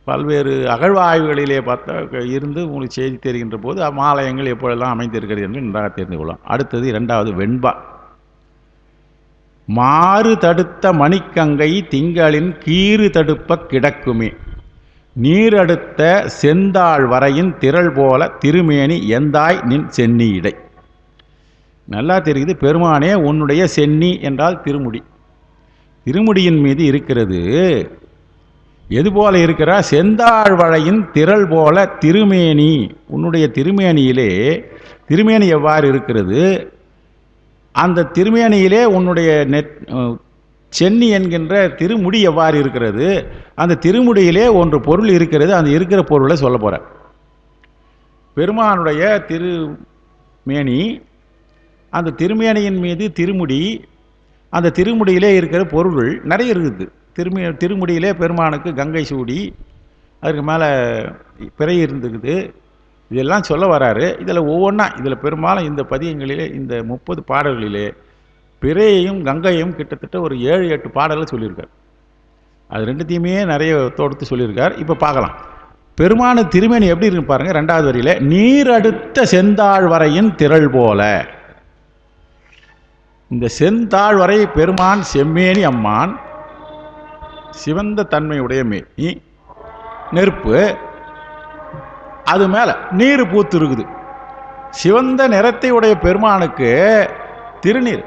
பல்வேறு அகழ்வாய்வுகளிலே பார்த்தா இருந்து உங்களுக்கு செய்தி தெரிகின்ற போது ஆலயங்கள் எப்பொழுதெல்லாம் அமைந்திருக்கிறது என்று நன்றாக தெரிந்து கொள்ளலாம். அடுத்தது 2வது வெண்பா. மாறு தடுத்த மணிக்கங்கை திங்களின் கீறு தடுப்ப கிடக்குமே, நீரடுத்த செந்தாள் வரையின் திரள் போல திருமேனி எந்தாய் நின் சென்னி இடை. நல்லா தெரியுது, பெருமானே உன்னுடைய சென்னி என்றால் திருமுடி, திருமுடியின் மீது இருக்கிறது. எது போல இருக்கிறா? செந்தாழ் வளையின் திரள் போல திருமேனி. உன்னுடைய திருமேனியிலே, திருமேனி எவ்வாறு இருக்கிறது? அந்த திருமேனியிலே உன்னுடைய சென்னி என்கின்ற திருமுடி எவ்வாறு இருக்கிறது? அந்த திருமுடியிலே ஒன்று பொருள் இருக்கிறது. அந்த இருக்கிற பொருளை சொல்ல போற. பெருமானுடைய திருமேனி, அந்த திருமேனியின் மீது திருமுடி, அந்த திருமுடியிலே இருக்கிற பொருள் நிறைய இருக்குது. திருமுடியிலே பெருமானுக்கு கங்கை சூடி, அதுக்கு மேலே பிறை இருந்துக்குது. இதெல்லாம் சொல்ல வராரு. இதில் ஒவ்வொன்றா, இதில் பெரும்பாலும் இந்த பதியங்களிலே, இந்த 30 பாடல்களிலே பிறையையும் கங்கையும் கிட்டத்தட்ட ஒரு 7-8 பாடல்கள் சொல்லியிருக்கார். அது ரெண்டுத்தையுமே நிறைய தொடுத்து சொல்லியிருக்கார். இப்போ பார்க்கலாம். பெருமான திருமேனி எப்படி இருக்கு பாருங்க. 2வது வரியில நீர் அடுத்த செந்தாழ் வரையின் திரள் போல. இந்த செந்தாழ் வரை பெருமான் செம்மேனி அம்மான், சிவந்த தன்மையுடைய மேனி, நெருப்பு, அது மேல நீர் பூத்து இருக்குது. சிவந்த நிறத்தை உடைய பெருமானுக்கு திருநீர்.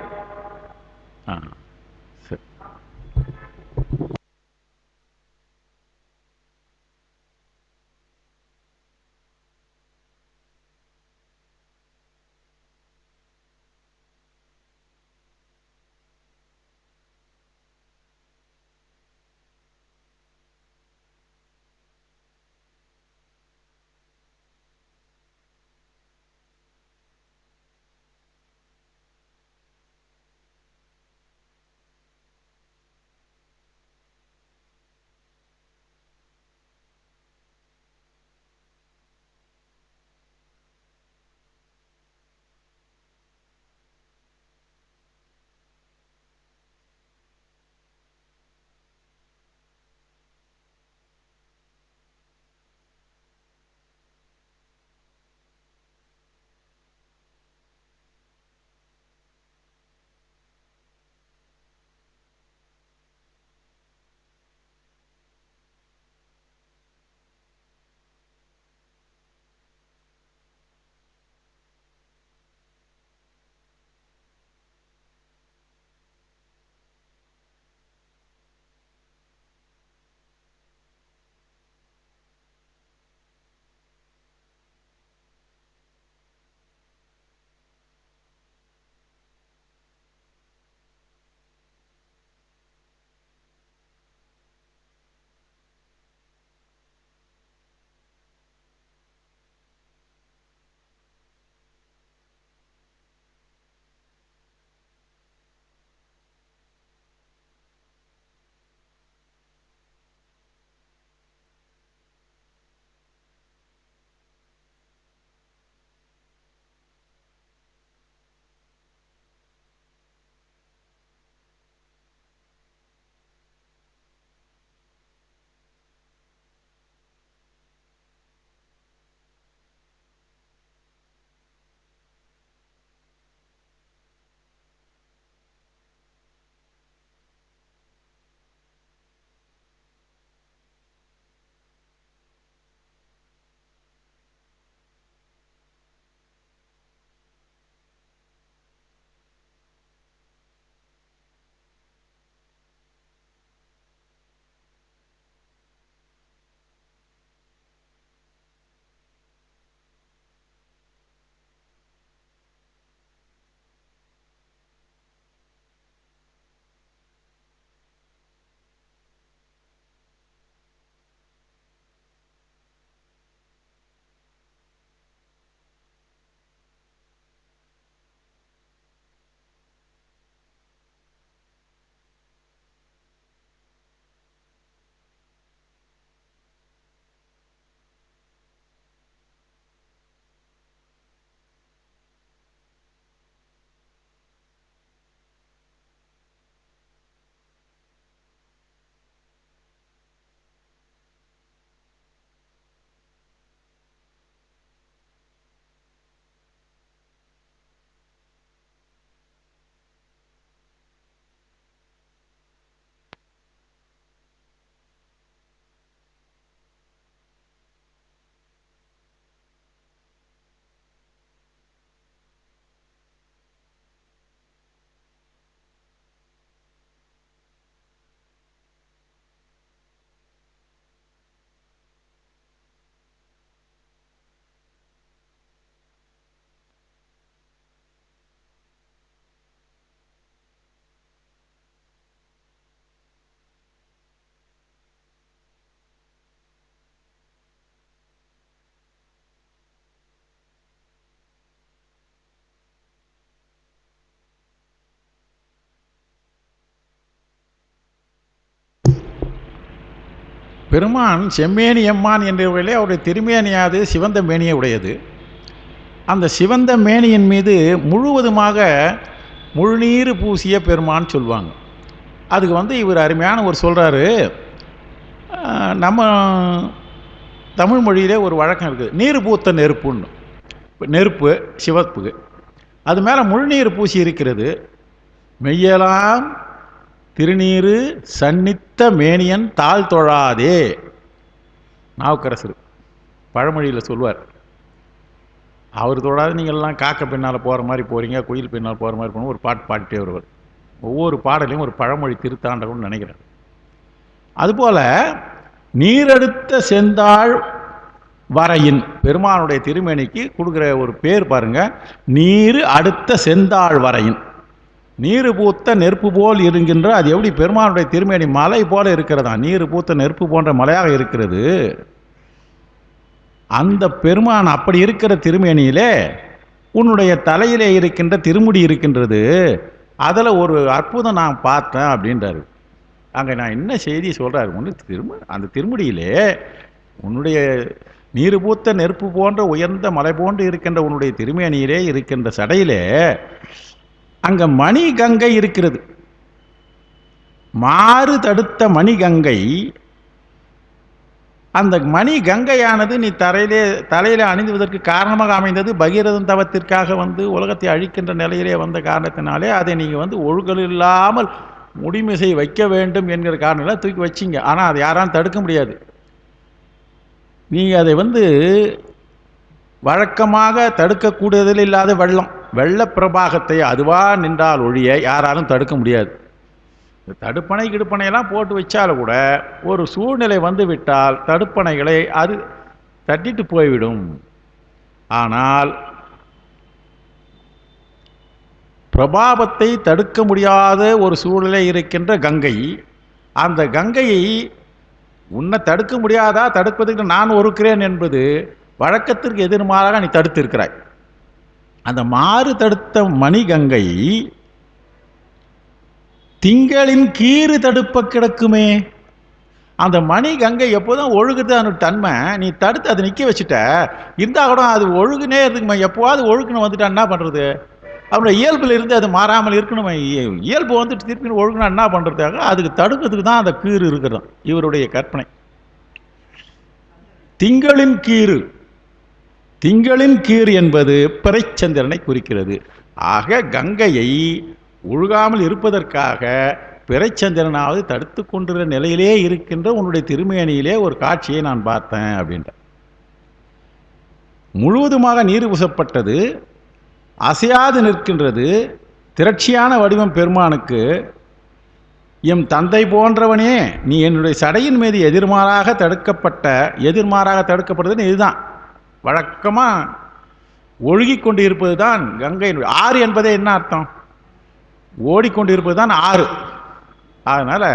பெருமான் செம்மேனி எம்மான் என்றவர்களே அவருடைய திருமேனியாது சிவந்த மேனியை உடையது. அந்த சிவந்த மேனியின் மீது முழுவதுமாக முழுநீர் பூசிய பெருமான் சொல்லுவாங்க. அதுக்கு இவர் அருமையான ஒரு சொல்கிறாரு. நம்ம தமிழ் மொழியிலே ஒரு வழக்கம் இருக்குது, நீர் பூத்த நெருப்புன்னு. நெருப்பு சிவப்புக்கு, அது மேலே முழுநீர் பூசி இருக்கிறது. மெய்யலாம் திருநீரு சன்னித்த மேனியன் தாழ் தொழாதே, நாவுக்கரசர் பழமொழியில் சொல்வார். அவர் தொழாது, நீங்கள்லாம் காக்க பின்னால் போகிற மாதிரி போகிறீங்க, குயில் பின்னால் போகிற மாதிரி போகணும், ஒரு பாட்டு பாடிட்டே வருவார். ஒவ்வொரு பாடலையும் ஒரு பழமொழி திருத்தாண்டகம்னு நினைக்கிறேன். அதுபோல் நீரெடுத்த செந்தாழ் வரையின் பெருமானுடைய திருமேனிக்கு கொடுக்குற ஒரு பேர் பாருங்க, நீர் அடுத்த செந்தாழ் வரையின். நீர் பூத்த நெருப்பு போல் இருக்கின்ற, அது எப்படி பெருமானுடைய திருமேனி மலை போல இருக்கிறதா, நீர் பூத்த நெருப்பு போன்ற மலையாக இருக்கிறது. அந்த பெருமான் அப்படி இருக்கிற திருமேனியிலே உன்னுடைய தலையிலே இருக்கின்ற திருமுடி இருக்கின்றது, அதில் ஒரு அற்புதம் நான் பார்த்தேன் அப்படின்றாரு. அங்கே நான் என்ன செய்தி சொல்கிறாரு, ஒன்று அந்த திருமுடியிலே உன்னுடைய நீர் பூத்த நெருப்பு போன்ற உயர்ந்த மலை போன்று இருக்கின்ற உன்னுடைய திருமேனியிலே இருக்கின்ற சடையிலே அங்கே மணி கங்கை இருக்கிறது. மாறு தடுத்த மணி கங்கை. அந்த மணி கங்கையானது நீ தலையில அணிந்துவதற்கு காரணமாக அமைந்தது. பகீரதன் தவத்திற்காக உலகத்தை அழிக்கின்ற நிலையிலே வந்த காரணத்தினாலே அதை நீங்கள் ஒழுகல் இல்லாமல் முடிமிசை வைக்க வேண்டும் என்கிற காரணம் தூக்கி வச்சிங்க. ஆனால் அதை யாராலும் தடுக்க முடியாது. நீங்கள் அதை வழக்கமாக தடுக்கக்கூடியதில் இல்லாத வெள்ள பிரபாகத்தை அதுவா நின்றால் ஒழிய யாராலும் தடுக்க முடியாது. தடுப்பணை கிடுப்பனையெல்லாம் போட்டு வச்சாலும் கூட ஒரு சூழ்நிலை விட்டால் தடுப்பணைகளை அது தட்டிட்டு போய்விடும். ஆனால் பிரபாவத்தை தடுக்க முடியாத ஒரு சூழ்நிலை இருக்கின்ற கங்கை, அந்த கங்கையை உன்னை தடுக்க முடியாதா, தடுப்பதற்கு நான் ஒருக்கிறேன் என்பது வழக்கத்திற்கு எதிர்மாறாக நீ தடுத்து இருக்கிறாய். அந்த மாறு தடுத்த மணி கங்கை திங்களின் கீறு தடுப்ப கிடக்குமே. அந்த மணி கங்கை எப்போதும் ஒழுகுது அந்த தன்மை, நீ தடுத்து அதை நிற்க வச்சுட்ட. இருந்தால் கூட அது ஒழுகுனே இருக்குமே, எப்போவாது ஒழுக்குன்னு வந்துட்டா என்ன பண்ணுறது? அவனுடைய இயல்பில் இருந்து அது மாறாமல் இருக்கணும். இயல்பு திருப்பி ஒழுங்குனா என்ன பண்ணுறதுக்காக அதுக்கு தடுக்கிறதுக்கு தான் அந்த கீறு இருக்கிறது இவருடைய கற்பனை. திங்களின் கீறு, திங்களின் கீறு என்பது பிறைச்சந்திரனை குறிக்கிறது. ஆக கங்கையை ஒழுகாமல் இருப்பதற்காக பிறைச்சந்திரனாவது தடுத்து கொண்டிருக்கிற நிலையிலே இருக்கின்ற உன்னுடைய திருமேனியிலே ஒரு காட்சியை நான் பார்த்தேன் அப்படின்ற. முழுவதுமாக நீர் பூசப்பட்டது, அசையாது நிற்கின்றது. திரட்சியான வடிவம் பெருமானுக்கு. எம் தந்தை போன்றவனே, நீ என்னுடைய சடையின் மீது எதிர்மாறாக தடுக்கப்படுதுன்னு இதுதான். வழக்கமாக ஒழுகி கொண்டு இருப்பது தான் கங்கையினுடைய. ஆறு என்பதே என்ன அர்த்தம்? ஓடிக்கொண்டு இருப்பது தான் ஆறு. அதனால்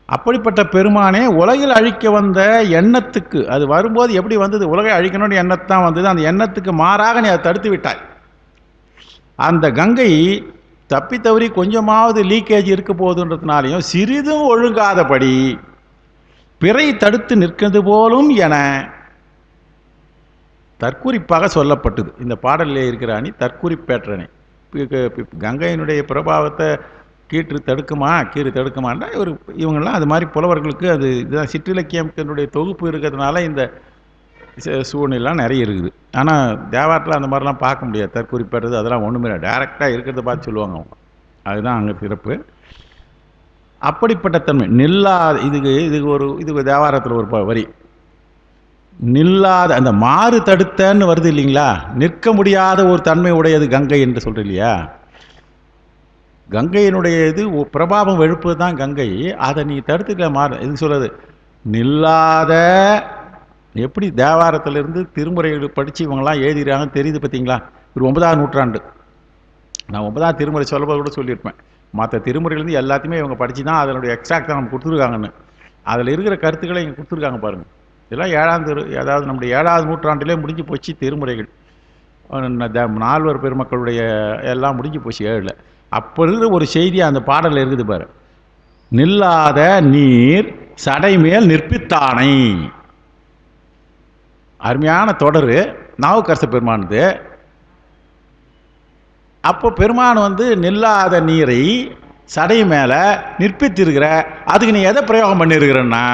அப்படிப்பட்ட பெருமானே உலகில் அழிக்க வந்த எண்ணத்துக்கு, அது வரும்போது எப்படி வந்தது, உலகை அழிக்கணும்னு எண்ணத்தான் வந்தது. அந்த எண்ணத்துக்கு மாறாக நீ அதை தடுத்து விட்டாய். அந்த கங்கை தப்பி தவறி கொஞ்சமாவது லீக்கேஜ் இருக்க போகுதுன்றதுனாலையும் சிறிதும் ஒழுங்காதபடி பிறை தடுத்து நிற்கிறது போலும் என தற்குறிப்பாக சொல்லப்பட்டது. இந்த பாடலில் இருக்கிற அணி தற்குறிப்பேற்றணி. கங்கையினுடைய பிரபாவத்தை கீறு தடுக்குமான்னா இவங்கெல்லாம் அது மாதிரி புலவர்களுக்கு அது இதுதான் சிற்றிலக்கியத்தினுடைய தொகுப்பு இருக்கிறதுனால இந்த சூழ்நிலாம் நிறைய இருக்குது. ஆனால் தேவாரத்தில் அந்த மாதிரிலாம் பார்க்க முடியாது. தற்குறிப்பேற்றது அதெல்லாம் ஒன்றுமே இல்லை, டைரெக்டாக இருக்கிறத பார்த்து சொல்லுவாங்க அவங்க. அதுதான் அங்கே சிறப்பு. அப்படிப்பட்ட தன்மை நில்லாத, இதுக்கு தேவாரத்தில் ஒரு வரி, நில்லாத அந்த மாறு தடுத்தன்னு வருது இல்லைங்களா, நிற்க முடியாத ஒரு தன்மை உடையது கங்கை என்று சொல்ற இல்லையா. கங்கையினுடைய இது பிரபாவம் எழுப்புது தான் கங்கை. அதை நீ தடுத்துக்கல மாறு இது சொல்றது நில்லாத. எப்படி தேவாரத்திலிருந்து திருமுறைகள் படித்து இவங்கெல்லாம் எழுதிடுறாங்கன்னு தெரியுது பார்த்தீங்களா. ஒரு 9ஆம் நூற்றாண்டு, நான் 9ஆம் திருமுறை சொல்லும்போது கூட சொல்லியிருப்பேன். மற்ற திருமுறையிலேருந்து எல்லாத்தையுமே இவங்க படித்து தான் அதனுடைய எக்ஸ்ட்ராக்ட் தான் நம்ம கொடுத்துருக்காங்கன்னு. அதில் இருக்கிற கருத்துக்களை இங்கே கொடுத்துருக்காங்க பாருங்கள். இதெல்லாம் அதாவது நம்முடைய 7ஆவது நூற்றாண்டிலே முடிஞ்சு போச்சு திருமுறைகள். நால்வர் பெருமக்களுடைய எல்லாம் முடிஞ்சு போச்சு 7ல். அப்போ இருக்கிற ஒரு செய்தி அந்த பாடலில் இருக்குது பாரு. நில்லாத நீர் சடைமேல் நிற்பித்தானை. அருமையான தொடர் நாவுக்கரசு பெருமானது. அப்போ பெருமான் நில்லாத நீரை சடை மேலே நிற்பித்திருக்கிற, அதுக்கு நீ எதை பிரயோகம் பண்ணியிருக்கிறன்னா,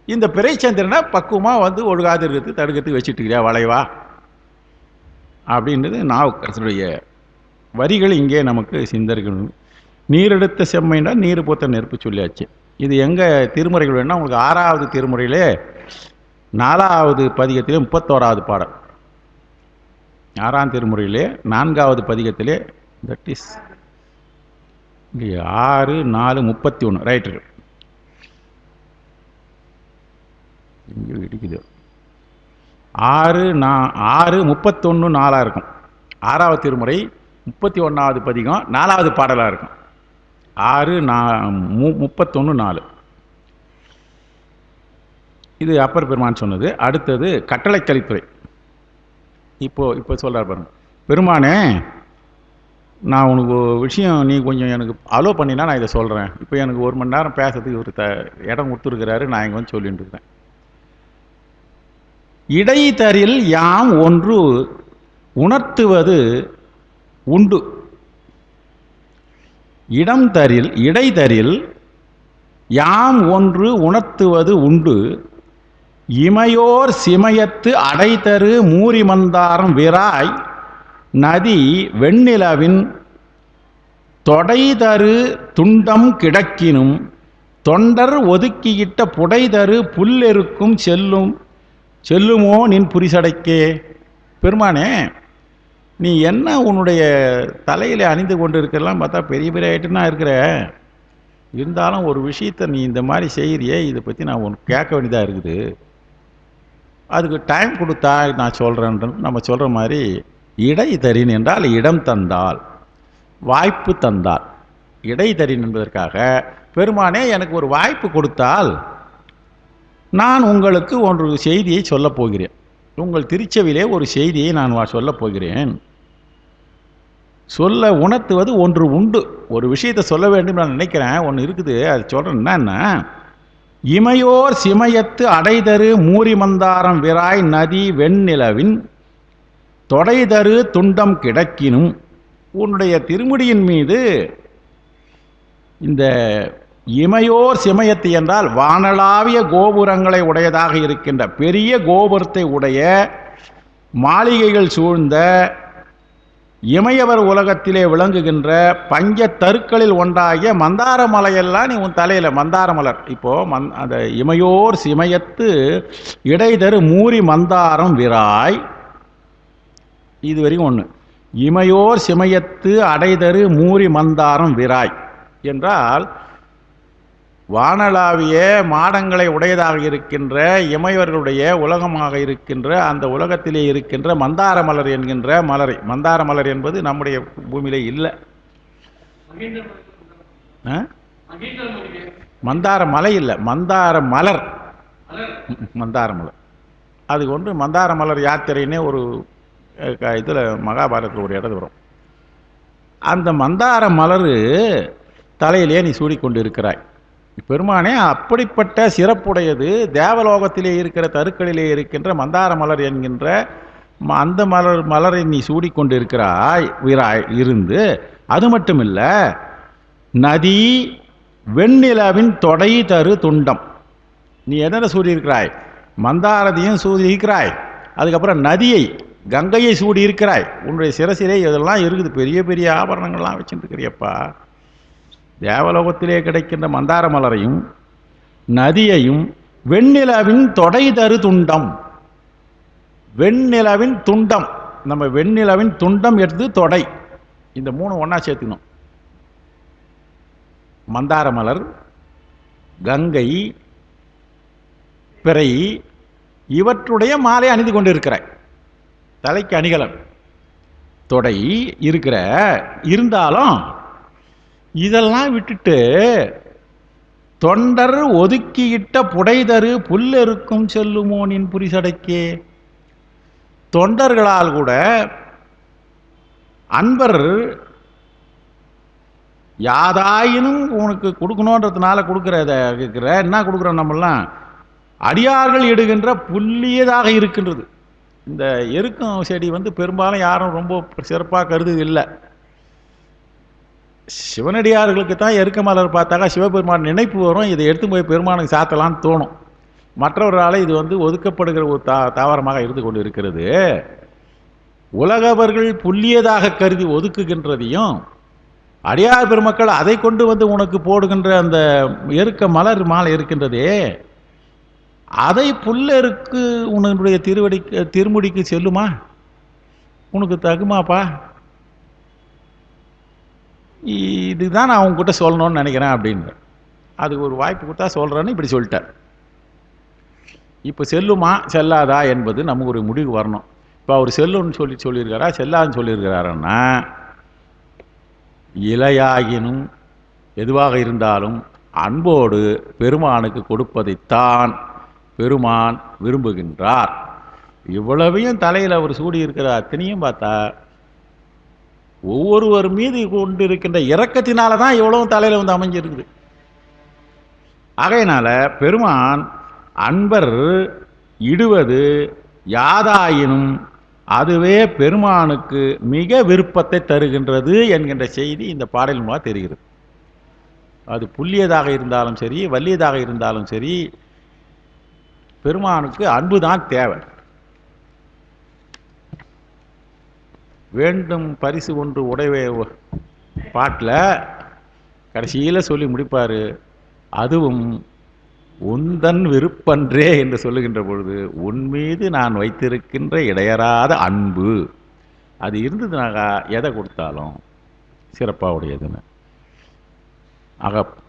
இந்த பிறைச்சந்திரனை பக்குவமாக ஒழுகாது இருக்கிறது தடுக்கிறதுக்கு வச்சுட்டு இருக்கிறியா வளைவா அப்படின்றது நாவுக்கரசனுடைய வரிகள் இங்கே நமக்கு சிந்தரிக்கணும். நீரெடுத்த செம்மைன்னா நீர் போத்த நெருப்பு சொல்லியாச்சு. இது எங்கே திருமுறைகள் வேணும்னா உங்களுக்கு 6வது திருமுறையிலே 4வது பதிகத்திலே 31வது பாடல், 6ஆம் திருமுறையிலே 4வது பதிகத்திலே, தட் இஸ் 6, 4, 31 ரைட்டு. இங்கே இடிக்குது. 6, 31, 4 இருக்கும். 6வது திருமுறை 31வது பதிகம் 4வது பாடலாக இருக்கும். 6, 31, 4 இது அப்பர் பெருமான் சொன்னது. அடுத்தது கட்டளை கலித்துறை. இப்போ சொல்கிறார் பாருங்க. பெருமானே, நான் உனக்கு விஷயம் நீ கொஞ்சம் எனக்கு அலோ பண்ணினா நான் இதை சொல்கிறேன். இப்போ எனக்கு 1 மணி நேரம் பேசுறதுக்கு ஒரு இடம் கொடுத்துருக்கிறாரு. நான் இங்கே சொல்லிட்டு இருக்கிறேன். இடைத்தரில் யாம் ஒன்று உணர்த்துவது உண்டு. இடைத்தரில் யாம் ஒன்று உணர்த்துவது உண்டு. இமையோர் சிமயத்து அடைதரு மூரி மந்தாரம் விராய் நதி வெண்ணிலவின் தொடைதரு துண்டம் கிடக்கினும் தொண்டர் ஒதுக்கியிட்ட புடைதரு புல்லெருக்கும் செல்லுமோ நின் புரிசடைக்கே. பெருமானே, நீ என்ன உன்னுடைய தலையில் அணிந்து கொண்டு இருக்கிறலாம் பார்த்தா பெரிய பெரிய ஐட்டனா இருக்கிற. இருந்தாலும் ஒரு விஷயத்தை நீ இந்த மாதிரி செய்கிறியே, இதை பற்றி நான் உனக்கு கேட்க வேண்டியதாக இருக்குது. அதுக்கு டைம் கொடுத்தா நான் சொல்கிறேன். நம்ம சொல்கிற மாதிரி இடைத்தரின் என்றால் இடம் தந்தால், வாய்ப்பு தந்தால். இடைத்தரின் என்பதற்காக பெருமானே எனக்கு ஒரு வாய்ப்பு கொடுத்தால் நான் உங்களுக்கு ஒரு செய்தியை சொல்லப் போகிறேன். உங்கள் திருச்செவிலே ஒரு செய்தியை நான் சொல்லப் போகிறேன். சொல்ல உணர்த்துவது ஒன்று உண்டு. ஒரு விஷயத்தை சொல்ல வேண்டும் நான் நினைக்கிறேன், ஒன்று இருக்குது, அது சொல்கிறேன். என்னன்னா, இமையோர் சிமயத்து அடைதரு மூரி மந்தாரம் விராய் நதி வெண்ணிலவின் தொடைதரு துண்டம் கிடக்கினும். உன்னுடைய திருமுடியின் மீது இந்த இமையோர் சிமயத்து என்றால் வானளாவிய கோபுரங்களை உடையதாக இருக்கின்ற பெரிய கோபுரத்தை உடைய மாளிகைகள் சூழ்ந்த இமையவர் உலகத்திலே விளங்குகின்ற பஞ்ச தருக்களில் ஒன்றாகிய மந்தார மலையெல்லாம் நீ உன் தலையில் மந்தார மலர். இப்போ அந்த இமையோர் சிமயத்து இடைதரு மூரி மந்தாரம் விராய், இது வரைக்கும் ஒன்று. இமையோர் சிமயத்து அடைதரு மூரி மந்தாரம் விராய் என்றால் வானளாவிய மாடங்களை உடையதாக இருக்கின்ற இமையவர்களுடைய உலகமாக இருக்கின்ற அந்த உலகத்திலே இருக்கின்ற மந்தார மலர் என்கின்ற மலரை. மந்தார மலர் என்பது நம்முடைய பூமியிலே இல்லை. மந்தார மலை இல்லை, மந்தார மலர். மந்தார மலர் அதுக்கு ஒன்று மந்தார மலர் யாத்திரைன்னே ஒரு இதில் மகாபாரதத்தில் ஒரு இடத்துல வரும். அந்த மந்தார மலர் தலையிலே நீ சூடிக்கொண்டு இருக்கிறாய். பெருமானே, அப்படிப்பட்ட சிறப்புடையது தேவலோகத்திலே இருக்கிற தருக்களிலே இருக்கின்ற மந்தார மலர் என்கின்ற அந்த மலரை நீ சூடிக்கொண்டு இருக்கிறாய் இருந்து. அது மட்டுமில்ல, நதி வெண்ணிலவின் தொடை தரு துண்டம். நீ எதனை சூடியிருக்கிறாய்? மந்தாரத்தையும் சூடியிருக்கிறாய். அதுக்கப்புறம் நதியை கங்கையை சூடி இருக்கிறாய். உன்னுடைய சிரசிலே இதெல்லாம் இருக்குது, பெரிய பெரிய ஆபரணங்கள்லாம் வச்சுட்டு இருக்கிறியப்பா. தேவலோகத்திலே கிடைக்கின்ற மந்தார மலரையும் நதியையும் வெண்ணிலவின் தொடை தரு துண்டம். வெண்ணிலவின் துண்டம், நம்ம வெண்ணிலவின் துண்டம் எடுத்து தொடை, இந்த 3 ஒன்றா சேர்த்துக்கணும். மந்தார மலர், கங்கை, பிறை, இவற்றுடைய மாலை அணிந்து கொண்டு இருக்கிறாய். தலைக்கு அணிகலன் தொடை இருக்கிற. இருந்தாலும் இதெல்லாம் விட்டுட்டு தொண்டர் ஒதுக்கியிட்ட புடைதரு புல்லெருக்கும் செல்லுமோ நின் புரிசடைக்கே. தொண்டர்களால் கூட, அன்பர் யாதாயினும் உனக்கு கொடுக்கணுன்றதுனால கொடுக்குற என்ன கொடுக்குறோம் நம்மெல்லாம் அடியார்கள் இடுகின்ற புல்லியதாக இருக்கின்றது. இந்த எருக்கம் செடி பெரும்பாலும் யாரும் ரொம்ப சிறப்பாக கருது இல்லை. சிவனடியார்களுக்கு தான் எருக்க மலர் பார்த்தாக்கா சிவபெருமான் நினைப்பு வரும், இதை எடுத்து போய் பெருமானுக்கு சாத்தலான்னு தோணும். மற்றவர்களால் இது ஒதுக்கப்படுகிற ஒரு தாவரமாக இருந்து கொண்டு இருக்கிறது. உலகவர்கள் புல்லியதாக கருதி ஒதுக்குகின்றதையும் அடியார் பெருமக்கள் அதை கொண்டு உனக்கு போடுகின்ற அந்த எருக்க மலர் மாலை இருக்கின்றதே, அதை புல்லருக்கு உன்னுடைய திருமுடிக்கு செல்லுமா? உனக்கு தகுமாப்பா? இதுதான் நான் அவங்ககிட்ட சொல்லணும்னு நினைக்கிறேன் அப்படின்னு. அதுக்கு ஒரு வாய்ப்பு கொடுத்தா சொல்கிறேன்னு இப்படி சொல்லிட்டேன். இப்போ செல்லுமா செல்லாதா என்பது நமக்கு ஒரு முடிவு வரணும். இப்போ அவர் செல்லுன்னு சொல்லியிருக்காரா செல்லாதுன்னு சொல்லியிருக்கிறாருன்னா, இலையாகினும் எதுவாக இருந்தாலும் அன்போடு பெருமானுக்கு கொடுப்பதைத்தான் பெருமான் விரும்புகின்றார். இவ்வளவையும் தலையில் அவர் சூடியிருக்கிற அத்தனையும் பார்த்தா ஒவ்வொருவர் மீது கொண்டு இருக்கின்ற இரக்கத்தினால தான் இவ்வளவும் தலையில் அமைஞ்சிருக்குது. ஆகையினால பெருமான் அன்பர் இடுவது யாதாயினும் அதுவே பெருமானுக்கு மிக விருப்பத்தை தருகின்றது என்கின்ற செய்தி இந்த பாடல் மூலமாக தெரிகிறது. அது புல்லியதாக இருந்தாலும் சரி வல்லியதாக இருந்தாலும் சரி பெருமானுக்கு அன்புதான் தேவை. வேண்டும் பரிசு ஒன்று உடைவே பாட்டில் கடைசியில் சொல்லி முடிப்பார், அதுவும் உந்தன் விருப்பன்றே என்று சொல்லுகின்ற பொழுது உன் மீது நான் வைத்திருக்கின்ற இடையறாத அன்பு அது இருந்ததுனாக்கா எதை கொடுத்தாலும் சிறப்பாக உடையதுன்னு.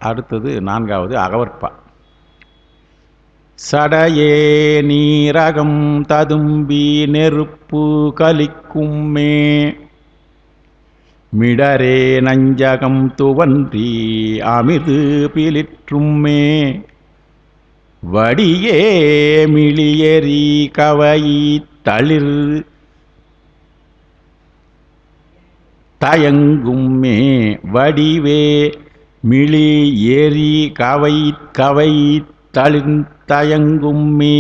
அடுத்தது 4வது அகவற்பா. சடையே நீரகம் ததும்பி நெருப்பு கலிக்கும்மே மிடரே நஞ்சகம் துவன்றி அமிது பிலிற்றும்மே வடியே மிளியரி கவையி தளிர் தயங்கும்மே வடிவே மிளி ஏரி கவை தளிர் தயங்கும்மே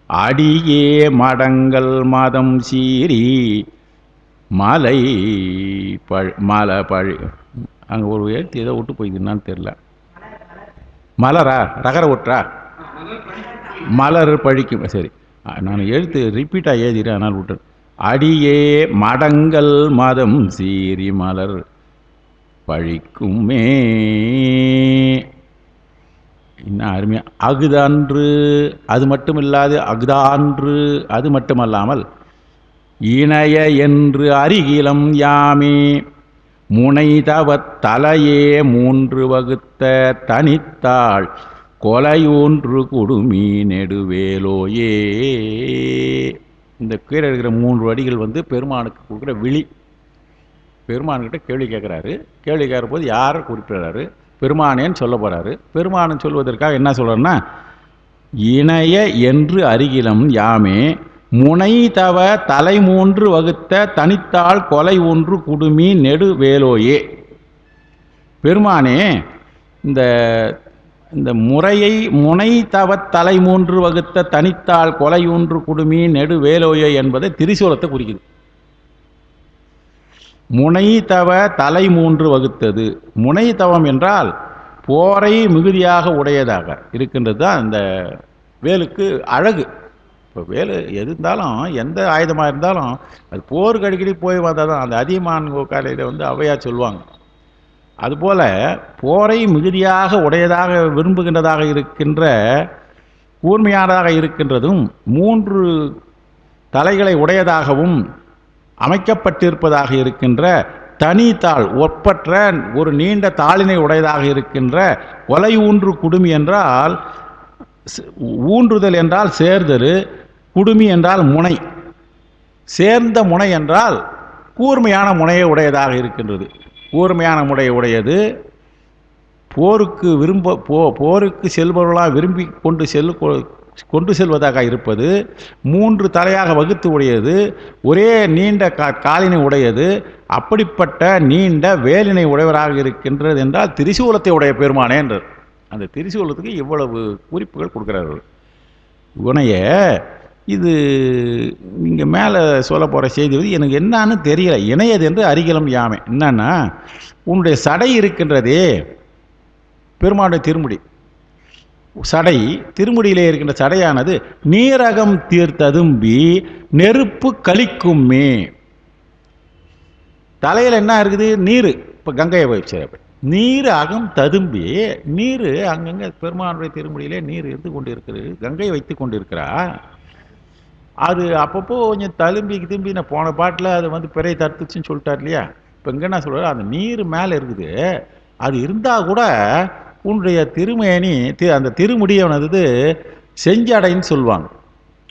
அடியே மடங்கள் மதம் சீரி மலை மலை பழி. அங்கே ஒரு எழுத்து ஏதோ விட்டு போயிதுன்னான்னு தெரில. மலரா ரகர ஒற்றா மலர் பழிக்கும். சரி, நான் எழுத்து ரிப்பீட்டாக எழுதிறேன், ஆனால் விட்டு. அடியே மடங்கள் மதம் சீரி மலர் பழிக்குமே. இன்னும் அருமையா அகுதான்று அது மட்டும் இல்லாது அகுதான்று அது மட்டுமல்லாமல் இணைய என்று அருகிலம் யாமே முனைதவத் தலையே 3 வகுத்த தனித்தாள் கொலையூன்று குடுமி நெடுவேலோயே. இந்த கீழே இருக்கிற 3 வடிகள் பெருமானுக்கு கொடுக்குற விழி. பெருமான்கிட்ட கேள்வி கேட்குறாரு. கேள்வி கேட்குற போது யாரை குறிப்பிடுறாரு? பெருமானேன்னு சொல்ல போகிறாரு. பெருமானு சொல்வதற்காக என்ன சொல்கிறாருன்னா, இணைய என்று அருகிலம் யாமே முனை தவ தலை 3 வகுத்த தனித்தாள் கொலை 1 குடுமி நெடு வேலோயே. பெருமானே, இந்த முறையை முனை தவ தலை 3 வகுத்த தனித்தாள் கொலை 1 குடுமி நெடு வேலோயே என்பதை திரிசூலத்தை குறிக்குது. முனை தவ தலை 3 வகுத்தது. முனை தவம் என்றால் போரை மிகுதியாக உடையதாக இருக்கின்றது தான் இந்த வேலுக்கு அழகு. இப்போ வேலு எது இருந்தாலும் எந்த ஆயுதமாக இருந்தாலும் அது போருக்கு அடிக்கடி போய் வந்தால் தான். அந்த அதியமான் காலையில் ஔவையார் சொல்லுவாங்க. அதுபோல் போரை மிகுதியாக உடையதாக விரும்புகின்றதாக இருக்கின்ற கூர்மையானதாக இருக்கின்றதும் 3 தலைகளை உடையதாகவும் அமைக்கப்பட்டிருப்பதாக இருக்கின்ற தனித்தாள் ஒப்பற்ற ஒரு நீண்ட தாளினை உடையதாக இருக்கின்ற கொலை 1 குடுமி என்றால் ஊன்றுதல் என்றால் சேர்தல், குடுமி என்றால் முனை. சேர்ந்த முனை என்றால் கூர்மையான முனையை உடையதாக இருக்கின்றது. கூர்மையான முனையை உடையது. போருக்கு செல்பவர்களாக விரும்பி கொண்டு கொண்டு செல்வதாக இருப்பது, 3 தலையாக வகுத்து உடையது, ஒரே நீண்ட காலினை உடையது, அப்படிப்பட்ட நீண்ட வேலினை உடையவராக இருக்கின்றது என்றால் திரிசூலத்தை உடைய பெருமானே என்றார். அந்த திரிசூலத்துக்கு இவ்வளவு குறிப்புகள் கொடுக்குறாரு. உனைய இது நீங்கள் மேலே சொல்ல போகிற செய்தி வந்து எனக்கு என்னான்னு தெரியல. இணையது என்று அரிகலம் யாமை. என்னன்னா, உன்னுடைய சடை இருக்கின்றதே பெருமானுடைய திருமுடி, சடை திருமுடியிலே இருக்கின்ற சடையானது நீரகம் தீர்த்ததும்பி நெருப்பு கலிக்குமே. தலையில் என்ன இருக்குது? நீர். இப்போ கங்கையை போய் நீர் அகம் ததும்பி, நீர் அங்கங்கே பெருமானுடைய திருமுடியிலே நீர் இருந்து கொண்டு இருக்கிறது, கங்கையை வைத்து கொண்டு இருக்கிறா. அது அப்பப்போ கொஞ்சம் திரும்பி நான் போன பாட்டில் அது வந்து பிறையை தடுத்துச்சுன்னு சொல்லிட்டார் இல்லையா. இப்போ இங்கே என்ன சொல்கிறார், அந்த நீர் மேலே இருக்குது, அது இருந்தால் கூட உன்னுடைய திருமேனி அந்த திருமுடியானது செஞ்சடைன்னு சொல்லுவாங்க.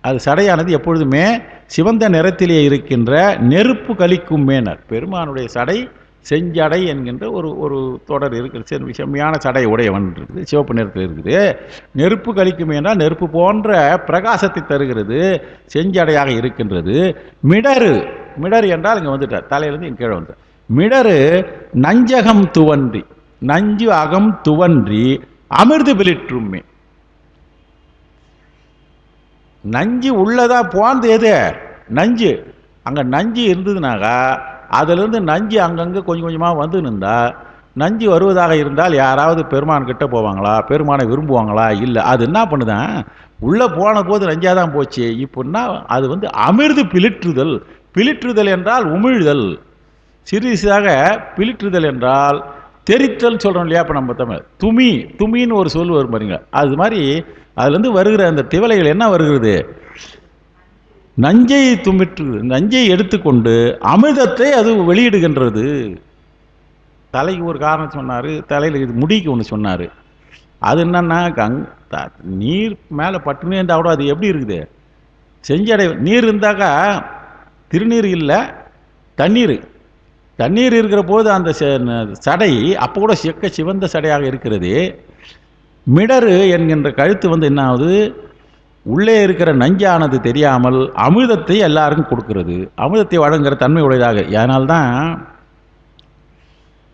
அது சடையானது எப்பொழுதுமே சிவந்த நிறத்திலே இருக்கின்ற நெருப்பு கலிக்கும் மேனர். பெருமானுடைய சடை செஞ்சடை என்கின்ற ஒரு தொடர் இருக்குது. செம்மையான சடை உடையவன் இருக்குது, சிவப்பு நிறத்தில் இருக்குது. நெருப்பு கலிக்கும் என்றால் நெருப்பு போன்ற பிரகாசத்தை தருகிறது, செஞ்சடையாக இருக்கின்றது. மிடரு, மிடரு என்றால் இங்கே வந்துட்டார், தலையிலேருந்து இங்கே கீழே வந்துட்டார். மிடரு நஞ்சகம் துவன்றி, நஞ்சு அகம் துவன்றி அமிர்து பிலிற்றுமே. நஞ்சு உள்ளதா போனது எது? நஞ்சு. அங்கே நஞ்சு இருந்ததுனாக்கா அதிலிருந்து நஞ்சு அங்கங்கே கொஞ்சம் கொஞ்சமாக வந்து நின்றா, நஞ்சு வருவதாக இருந்தால் யாராவது பெருமான் கிட்ட போவாங்களா, பெருமானை விரும்புவாங்களா? இல்லை. அது என்ன பண்ணுதான், உள்ளே போன போது நஞ்சாக தான் போச்சு. இப்போன்னா அது வந்து அமிர்து பிலிற்றுதல். பிலிற்றுதல் என்றால் உமிழ்தல். சிறிதாக பிலிற்றுதல் என்றால் தெரித்தல் சொல்கிறோம் இல்லையா. இப்போ நம்ம தமிழ் துமி, துமின்னு ஒரு சொல் வரும் பாருங்க. அது மாதிரி அதுலேருந்து வருகிற அந்த திவலைகள் என்ன வருகிறது? நஞ்சை துமிற்று, நஞ்சை எடுத்துக்கொண்டு அமிர்தத்தை அது வெளியிடுகின்றது. தலைக்கு ஒரு காரணம் சொன்னார், தலையில் இது முடிக்கு ஒன்று சொன்னார். அது என்னன்னா, நீர் மேலே பட்டுனே இருந்தால் கூட அது எப்படி இருக்குது? செஞ்சடை. நீர் இருந்தாக்கா திருநீர் இல்லை, தண்ணீர். தண்ணீர் இருக்கிற போது அந்த சடை அப்போ கூட சிவந்த சடையாக இருக்கிறது. மிடரு என்கின்ற கழுத்து வந்து என்ன ஆகுது, உள்ளே இருக்கிற நஞ்சானது தெரியாமல் அமிர்தத்தை எல்லாருக்கும் கொடுக்கிறது, அமிர்தத்தை வழங்குகிற தன்மை உடையதாக. அதனால்தான்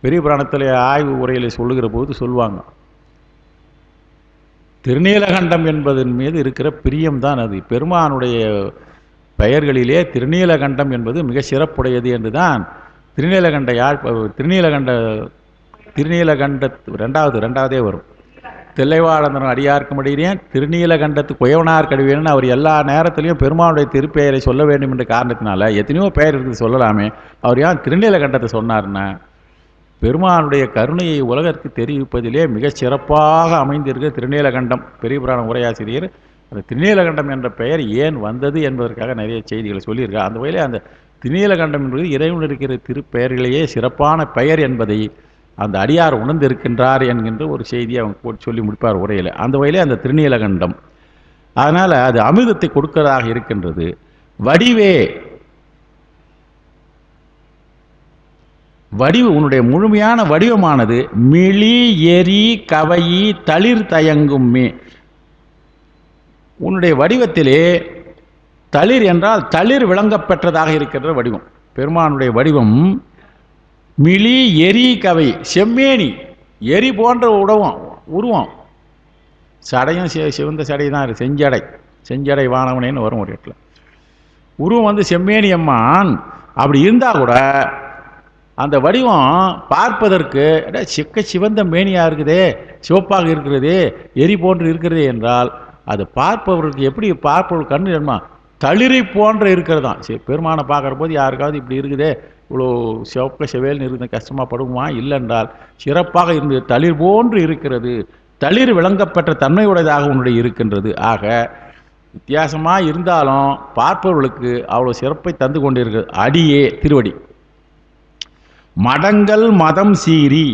பெரிய புராணத்தில் ஆய்வு உரையில் சொல்லுகிற போது சொல்லுவாங்க, திருநீலகண்டம் என்பதன் மீது இருக்கிற பிரியம்தான் அது. பெருமானுடைய பெயர்களிலே திருநீலகண்டம் என்பது மிக சிறப்புடையது என்று தான் திருநீலகண்ட ரெண்டாவதே வரும். தில்லைவாழந்தன் அடியார்க்கும் அடியேன் திருநீலகண்டத்து குயவனார் கடுவேன்னு அவர் எல்லா நேரத்திலையும் பெருமானுடைய திருப்பெயரை சொல்ல வேண்டும் என்ற காரணத்தினால, எத்தனையோ பெயர் இருக்குது சொல்லலாமே, அவர் ஏன் திருநீலகண்டத்தை சொன்னார்னா, பெருமானுடைய கருணையை உலகற்கு தெரிவிப்பதிலே மிக சிறப்பாக அமைந்திருக்க திருநீலகண்டம். பெரிய புராண உரையாசிரியர் அந்த திருநீலகண்டம் என்ற பெயர் ஏன் வந்தது என்பதற்காக நிறைய செய்திகளை சொல்லியிருக்கார். அந்த வகையிலே அந்த திருநீலகண்டம் என்பது இறைவன் இருக்கிற திருப்பெயர்களையே சிறப்பான பெயர் என்பதை அந்த அடியார் உணர்ந்திருக்கின்றார் என்கின்ற ஒரு செய்தியை அவங்க சொல்லி முடிப்பார் உரையில். அந்த வகையிலே அந்த திருநீலகண்டம், அதனால் அது அமிர்தத்தை கொடுக்கிறதாக இருக்கின்றது. வடிவு உன்னுடைய முழுமையான வடிவமானது மிளி எரி கவையி தளிர் தயங்குமே. உன்னுடைய வடிவத்திலே தளிர் என்றால் தளிர் விளங்க பெற்றதாக இருக்கின்ற வடிவம். பெருமானுடைய வடிவம் மிளி எரி கவை, செம்மேனி, எரி போன்ற உருவம். சடையும் சிவந்த சடை தான் இருக்கு, செஞ்சடை வானவனேன்னு வரும் ஒரு இடத்துல. உருவம் வந்து செம்மேனி அம்மான். அப்படி இருந்தால் கூட அந்த வடிவம் பார்ப்பதற்கு சிவந்த மேனியாக இருக்குதே, சிவப்பாக இருக்கிறது, எரி போன்று இருக்கிறது என்றால் அது பார்ப்பவர்களுக்கு எப்படி பார்ப்பவர்கள் கண்ணு என்னமா தளிரை போன்ற இருக்கிறது தான். பெருமானை பார்க்குற போது யாருக்காவது இப்படி இருக்குதே, இவ்வளோ சிவப்பு செவேல்னு இருந்த கஷ்டமாக படுமா? இல்லைன்றால் சிறப்பாக இருந்து தளிர் போன்று இருக்கிறது, தளிர் விளங்கப்பட்ட தன்மையுடையதாக உன்னுடைய இருக்கின்றது. ஆக வித்தியாசமாக இருந்தாலும் பார்ப்பவர்களுக்கு அவ்வளோ சிறப்பை தந்து கொண்டிருக்கிறது. அடியே திருவடி. மடங்கள் மதம் சீரி.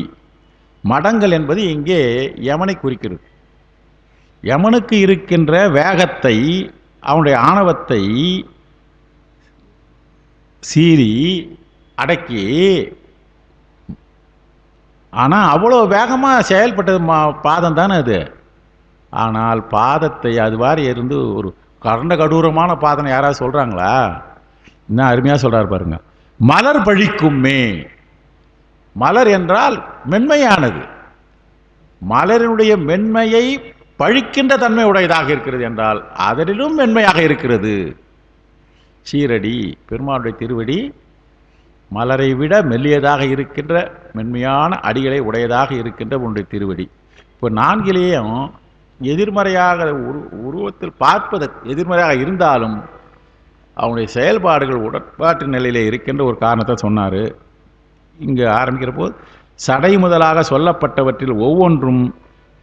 மடங்கள் என்பது இங்கே யமனை குறிக்கிறது. யமனுக்கு இருக்கின்ற வேகத்தை, அவனுடைய ஆணவத்தை சீறி அடக்கி, ஆனால் அவ்வளோ வேகமாக செயல்பட்டது பாதம் தானே அது. ஆனால் பாதத்தை அதுவாறு இருந்து ஒரு கரண்ட கடூரமான பாதனை யாராவது சொல்கிறாங்களா? இன்னும் அருமையாக சொல்கிறார் பாருங்க. மலர் பழிக்குமே. மலர் என்றால் மென்மையானது. மலரினுடைய மென்மையை பழிக்கின்ற தன்மை உடையதாக இருக்கிறது என்றால் அதனிலும் மென்மையாக இருக்கிறது. சீரடி பெருமானுடைய திருவடி மலரை விட மெல்லியதாக இருக்கின்ற மென்மையான அடிகளை உடையதாக இருக்கின்ற உன்னுடைய திருவடி. இப்போ நான்கிலேயும் எதிர்மறையாக உருவத்தில் பார்ப்பதற்கு எதிர்மறையாக இருந்தாலும் அவனுடைய செயல்பாடுகள் உடற்பாட்டு நிலையிலே இருக்கின்ற ஒரு காரணத்தை சொன்னார். இங்கு ஆரம்பிக்கிற போது சடை முதலாக சொல்லப்பட்டவற்றில் ஒவ்வொன்றும்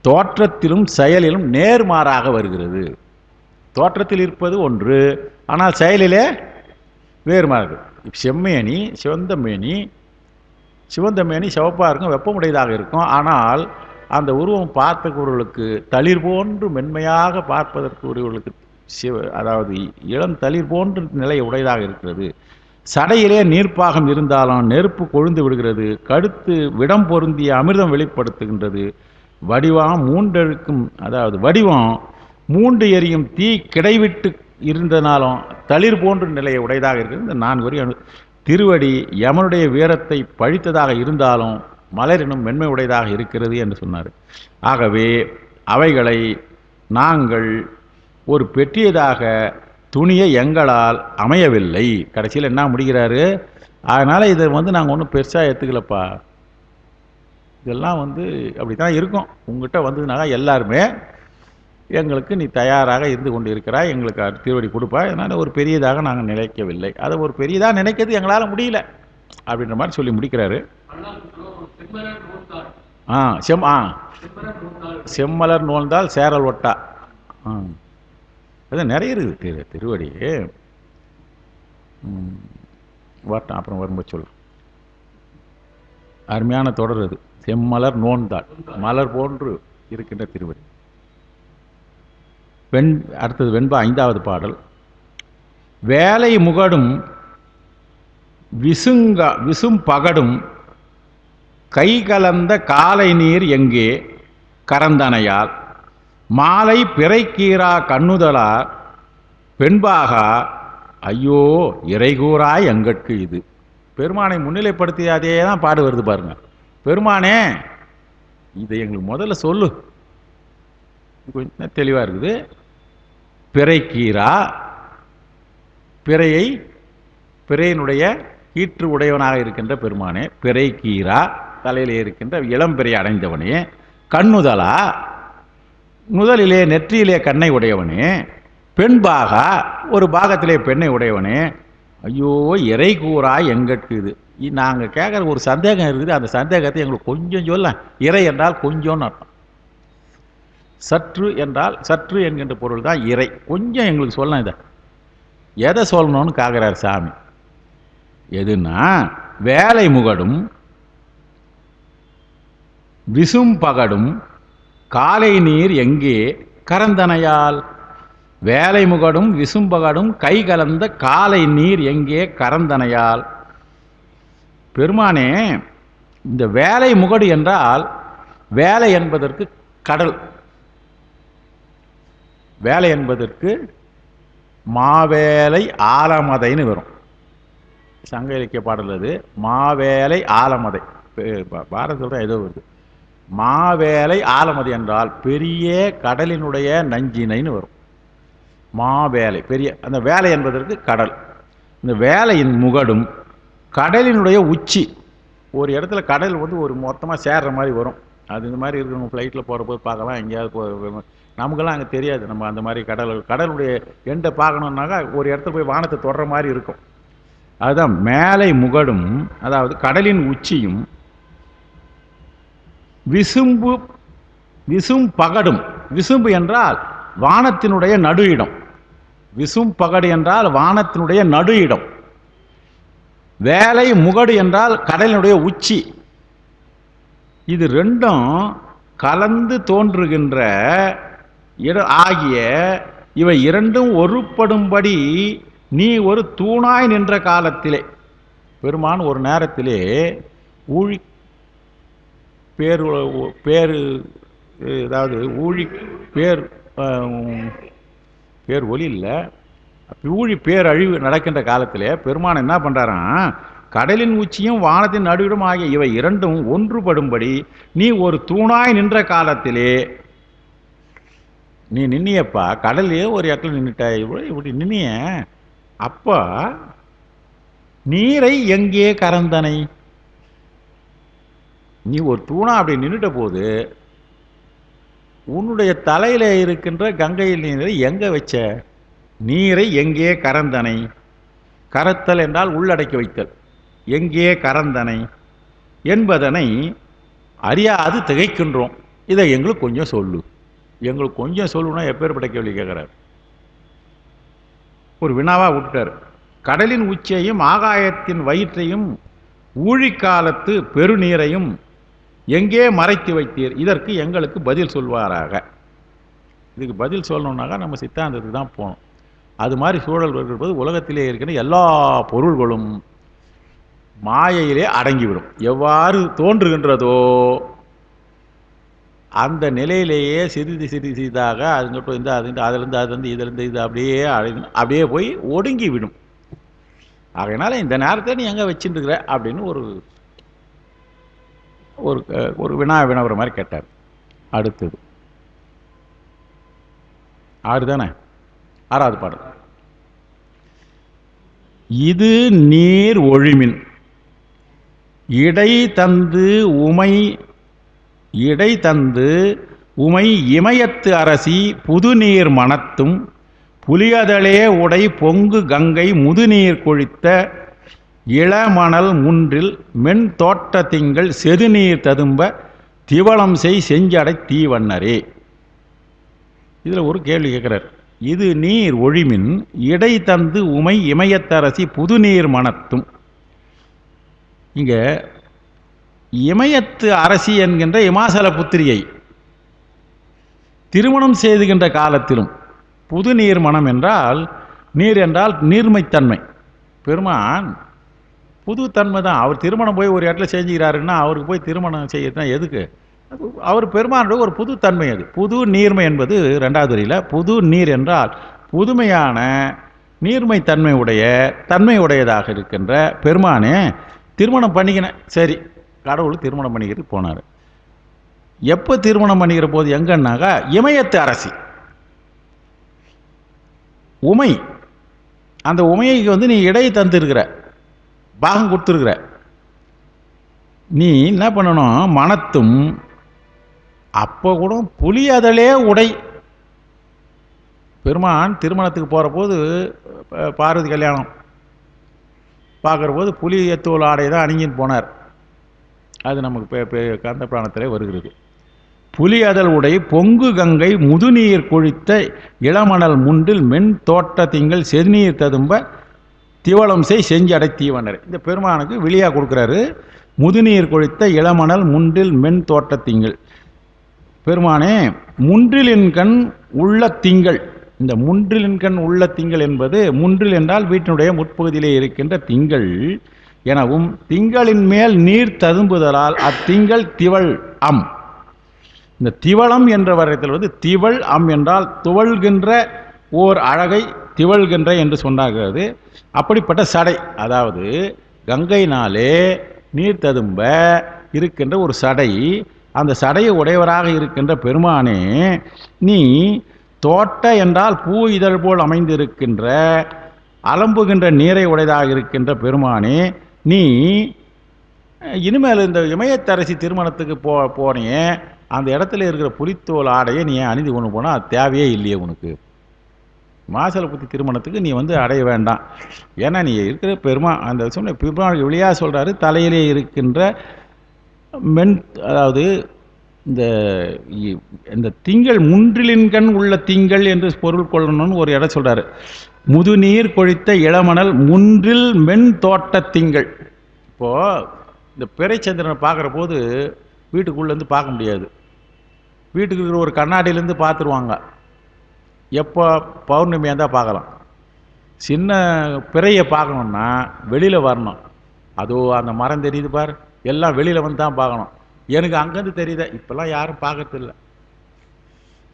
தோற்றத்திலும் செயலிலும் நேர்மாறாக வருகிறது. தோற்றத்தில் இருப்பது ஒன்று, ஆனால் செயலிலே வேறுமாறு. செம்மேனி சிவந்தமேனி, சிவந்தமேனி சிவப்பாக இருக்கும், வெப்பமுடையதாக இருக்கும். ஆனால் அந்த உருவம் பார்ப்பவர்களுக்கு தளிர் போன்று மென்மையாக பார்ப்பதற்கு உரியவர்களுக்கு அதாவது இளம் தளிர் போன்று நிலை உடையதாக இருக்கிறது. சடையிலே நீர்ப்பாகம் இருந்தாலும் நெருப்பு கொழுந்து விடுகிறது. கடுத்து விடம் பொருந்திய அமிர்தம் வெளிப்படுத்துகின்றது. வடிவம் மூன்றெழுக்கும், அதாவது வடிவம் மூன்று எரியும் தீ கிடைவிட்டு இருந்தனாலும் தளிர் போன்ற நிலையை உடையதாக இருக்கிறது. இந்த 4 வரி திருவடி யமனுடைய வீரத்தை பழித்ததாக இருந்தாலும் மலரினும் மென்மை உடையதாக இருக்கிறது என்று சொன்னார். ஆகவே அவைகளை நாங்கள் ஒரு பெற்றியதாக துணியை எங்களால் அமையவில்லை. கடைசியில் என்ன முடிகிறாரு? அதனால் இதை நாங்கள் ஒன்றும் பெருசாக எடுத்துக்கலப்பா, இதெல்லாம் அப்படி தான் இருக்கும். உங்கள்கிட்ட வந்ததுனால எல்லாருமே எங்களுக்கு நீ தயாராக இருந்து கொண்டு இருக்கிறாய், எங்களுக்கு திருவடி கொடுப்பா, அதனால் ஒரு பெரியதாக நாங்கள் நினைக்கவில்லை, அதை ஒரு பெரியதாக நினைக்கிறது எங்களால் முடியல அப்படின்ற மாதிரி சொல்லி முடிக்கிறாரு. செம்மலர் நோழ்ந்தால் சேரல் ஒட்டா. அது நிறைய இருக்குது திருவடி வரட்டும், அப்புறம் வரும்போது சொல்ல. அருமையான தொடர் அது. செம்மலர் நோன்தாள், மலர் போன்று இருக்கின்ற திருவடி. அடுத்தது வெண்பா 5வது பாடல். வேலை முகடும் விசும் பகடும் கை கலந்த காலை நீர் எங்கே கரந்தனையால் மாலை பிறைக்கீரா கண்ணுதலார் பெண்பாகா ஐயோ இறைகூறாய் எங்கட்கு இது. பெருமானை முன்னிலைப்படுத்தி அதே தான் பாடு வருது பாருங்க. பெருமானே இதை எங்களுக்கு முதல்ல சொல்லு, கொஞ்சம் தெளிவாக இருக்குது. பிறைக்கீரா, பிறையினுடைய கீற்று உடையவனாக இருக்கின்ற பெருமானே, பிறைக்கீரா தலையிலே இருக்கின்ற இளம்பிறை அடைந்தவனே, கண்ணுதலா முதலிலே நெற்றியிலே கண்ணை உடையவனே, பெண்பாகா ஒரு பாகத்திலே பெண்ணை உடையவனே, ஐயோ இறை கூறாய் எங்கட்கு இது. நாங்கள் கேட்குற ஒரு சந்தேகம் இருக்குது, அந்த சந்தேகத்தை எங்களுக்கு கொஞ்சம் சொல்ல. இறை என்றால் கொஞ்சம்னு அர்த்தம். சற்று என்றால் சற்று என்கின்ற பொருள் தான் இறை. கொஞ்சம் எங்களுக்கு சொல்லலாம். இதை எதை சொல்லணும்னு கேட்குறார் சாமி. எதுன்னா வேலை முகடும் விசும் பகடும் காலை நீர் எங்கே கரந்தனையால். வேலை முகடும் விசும்பகடும் கை கலந்த காலை நீர் எங்கே கரந்தனையால். பெருமானே இந்த வேலை முகடு என்றால் வேலை என்பதற்கு கடல், வேலை என்பதற்கு மாவேலை ஆலமதைன்னு வரும். சங்க இலக்கிய பாடல் அது. மாவேலை ஆலமதை, பாரதத்தோட ஏதோ வருது. மாவேலை ஆலமதை என்றால் பெரிய கடலினுடைய நஞ்சினைன்னு வரும். மாவேலை பெரிய, அந்த வேலை என்பதற்கு கடல். இந்த வேலையின் முகடும் கடலினுடைய உச்சி. ஒரு இடத்துல கடல் ஒரு மொத்தமாக சேர்ற மாதிரி வரும். அது இந்த மாதிரி இருக்கிறவங்க ஃப்ளைட்டில் போகிற போது பார்க்கலாம். எங்கேயாவது நமக்கெல்லாம் அங்கே தெரியாது. நம்ம அந்த மாதிரி கடலுடைய எண்டை பார்க்கணுன்னாக்கா ஒரு இடத்துல போய் வானத்தை தொடுற மாதிரி இருக்கும். அதுதான் மேலை முகடும், அதாவது கடலின் உச்சியும், விசும் பகடும். விசும்பு என்றால் வானத்தினுடைய நடு இடம். விசும் பகடு என்றால் வானத்தினுடைய நடு இடம். வேலை முகடு என்றால் கடலினுடைய உச்சி. இது ரெண்டும் கலந்து தோன்றுகின்ற ஆகிய இவை இரண்டும் ஒருப்படும்படி நீ ஒரு தூணாய் நின்ற காலத்திலே. பெருமான் ஒரு நேரத்திலே ஊழி பேரு அதாவது ஊழி பேர் பேர் ஒலி இல்லை, ஊழி பேரழிவு நடக்கின்ற காலத்திலே பெருமான் என்ன பண்ணுறாராம், கடலின் உச்சியும் வானத்தின் நடுவிடும் ஆகிய இவை இரண்டும் ஒன்றுபடும்படி நீ ஒரு தூணாய் நின்ற காலத்திலே, நீ நின்னியப்பா கடல்லையே ஒரு இடத்துல நின்றுட்ட, இப்படி நின்னிய அப்போ நீரை எங்கே கறந்தனை, நீ ஒரு தூணா அப்படி நின்றுட்ட போது உன்னுடைய தலையில இருக்கின்ற கங்கையில் நீரை எங்க வச்ச, நீரை எங்கே கறந்தனை, கரத்தல் என்றால் உள்ளடக்கி வைத்தல், எங்கே கறந்தனை என்பதனை அறியாது திகைக்கின்றோம், இதை எங்களுக்கு கொஞ்சம் சொல்லு, எங்களுக்கு கொஞ்சம் சொல்லுனா எப்பேற்பட்ட கேள்வி கேட்கிறார். ஒரு வினாவா விட்டார். கடலின் உச்சியையும் ஆகாயத்தின் வயிற்றையும் ஊழிக்காலத்து பெருநீரையும் எங்கே மறைத்து வைத்தீர், இதற்கு எங்களுக்கு பதில் சொல்வாராக. இதுக்கு பதில் சொல்லணுன்னாக்கா நம்ம சித்தாந்தத்துக்கு தான் போகணும். அது மாதிரி சூழல் வரும்போது உலகத்திலே இருக்கிற எல்லா பொருள்களும் மாயையிலே அடங்கிவிடும். எவ்வாறு தோன்றுகின்றதோ அந்த நிலையிலேயே சிறிது சிறிது சிறிதாக அதுங்கட்டும் இந்த அது அதிலிருந்து அதுலேருந்து இதிலிருந்து இது அப்படியே அப்படியே போய் ஒடுங்கி விடும். அதனால் இந்த நேரத்தை நீ எங்கே வச்சுட்டுருக்கிற அப்படின்னு ஒரு ஒரு ஒரு வினாவிற மாதிரி கேட்டார். அடுத்தது 6 தானே, 6வது பாடல். இது நீர் ஒழிமின் இடை தந்து உமை இமயத்து அரசி புதுநீர் மணத்தும் புலியதளே உடை பொங்கு கங்கை முதுநீர் கொழித்த இளமணல் முன்றில் மென் தோட்ட திங்கள் செதுநீர் ததும்ப திவளம் செய் செஞ்சடை தீவண்ணரே. இதில் ஒரு கேள்வி கேட்கிறார். இது நீர் ஒழிமின் இடை தந்து உமை இமயத்தரசி புதுநீர் மணத்தும். இங்க இமயத்து அரசி என்கின்ற இமாசல புத்திரியை திருமணம் செய்துகின்ற காலத்திலும் புது நீர் மனம் என்றால், நீர் என்றால் நீர்மைத்தன்மை. பெருமான் புது தன்மை தான். அவர் திருமணம் போய் ஒரு இடத்துல செஞ்சுக்கிறாருன்னா அவருக்கு போய் திருமணம் செய்யறதுனா எதுக்கு, அவர் பெருமானுடைய ஒரு புது தன்மை. அது புது நீர்மை என்பது 2வது வரியில். புது நீர் என்றால் புதுமையான நீர்மை தன்மை உடையதாக இருக்கின்ற பெருமானே திருமணம் பண்ணிக்கினேன். சரி, கடவுள் திருமணம் பண்ணிக்கிறது போனார். எப்போ திருமணம் பண்ணிக்கிற போது எங்கன்னாக்கா இமயத்து அரசி உமை, அந்த உமைக்கு வந்து நீ இடை தந்துருக்கிற, பாகம் கொடுத்துருக்கிற. நீ என்ன பண்ணணும், மனத்தும் அப்போ கூட புலியதளே உடை. பெருமான் திருமணத்துக்கு போகிற போது பார்வதி கல்யாணம் பார்க்குற போது புலியத்தோல் ஆடை தான் அணிஞ்சின்னு போனார். அது நமக்கு கந்த புராணத்திலே வருகிறது. புலியதல் உடை பொங்கு கங்கை முதுநீர் கொழித்த இளமணல் முன்றில் மென் தோட்ட திங்கள் செதுநீர் ததும்ப திவளம் செய் செஞ்சடை தீவனர். இந்த பெருமானுக்கு வெளியாக கொடுக்குறாரு. முதுநீர் கொழித்த இளமணல் முன்றில் மென் தோட்ட திங்கள். பெருமானே முன்றிலின் கண் உள்ள திங்கள். இந்த முன்றிலின் கண் உள்ள திங்கள் என்பது, முன்றில் என்றால் வீட்டினுடைய முற்பகுதியிலே இருக்கின்ற திங்கள் எனவும், திங்களின் மேல் நீர் ததும்புதலால் அத்திங்கள் திவள் அம். இந்த திவளம் என்ற வரையத்தில் வந்து திவள் அம் என்றால் துவள்கின்ற ஓர் அழகை திவள்கின்ற என்று சொன்னாகிறது. அப்படிப்பட்ட சடை, அதாவது கங்கையினாலே நீர் ததும்ப இருக்கின்ற ஒரு சடை, அந்த சடையை உடையவராக இருக்கின்ற பெருமானே, நீ தோட்ட என்றால் பூ இதழ் போல் அமைந்திருக்கின்ற அலம்புகின்ற நீரை உடையதாக இருக்கின்ற பெருமானே, நீ இனிமேல் இந்த இமயத்தரசி திருமணத்துக்கு போனே அந்த இடத்துல இருக்கிற புலித்தோல் ஆடையை நீ அணிந்து கொண்டு போனால் அது தேவையே இல்லையே உனக்கு. மாசல புத்தி திருமணத்துக்கு நீ வந்து அடைய வேண்டாம். ஏன்னா நீ இருக்கிற அந்த சொன்ன பெருமாளுக்கு வெளியா சொல்கிறாரு, தலையிலே இருக்கின்ற மென், அதாவது இந்த திங்கள் முன்றிலின் கண் உள்ள திங்கள் என்று பொருள் கொள்ளணும்னு ஒரு இடம் சொல்கிறாரு. முதுநீர் கொழித்த இளமணல் முன்றில் மென் தோட்ட திங்கள். இப்போது இந்த பிறைச்சந்திரனை பார்க்குற போது வீட்டுக்குள்ளேருந்து பார்க்க முடியாது. வீட்டுக்கு இருக்கிற ஒரு கண்ணாடியிலேருந்து பார்த்துருவாங்க. எப்போ பௌர்ணமியாக இருந்தால் பார்க்கலாம். சின்ன பிறையை பார்க்கணுன்னா வெளியில் வரணும். அதோ அந்த மரம் தெரியுது பார், எல்லாம் வெளியில் வந்து தான் பார்க்கணும். எனக்கு அங்கேருந்து தெரியுத, இப்போல்லாம் யாரும் பார்க்கறதில்ல.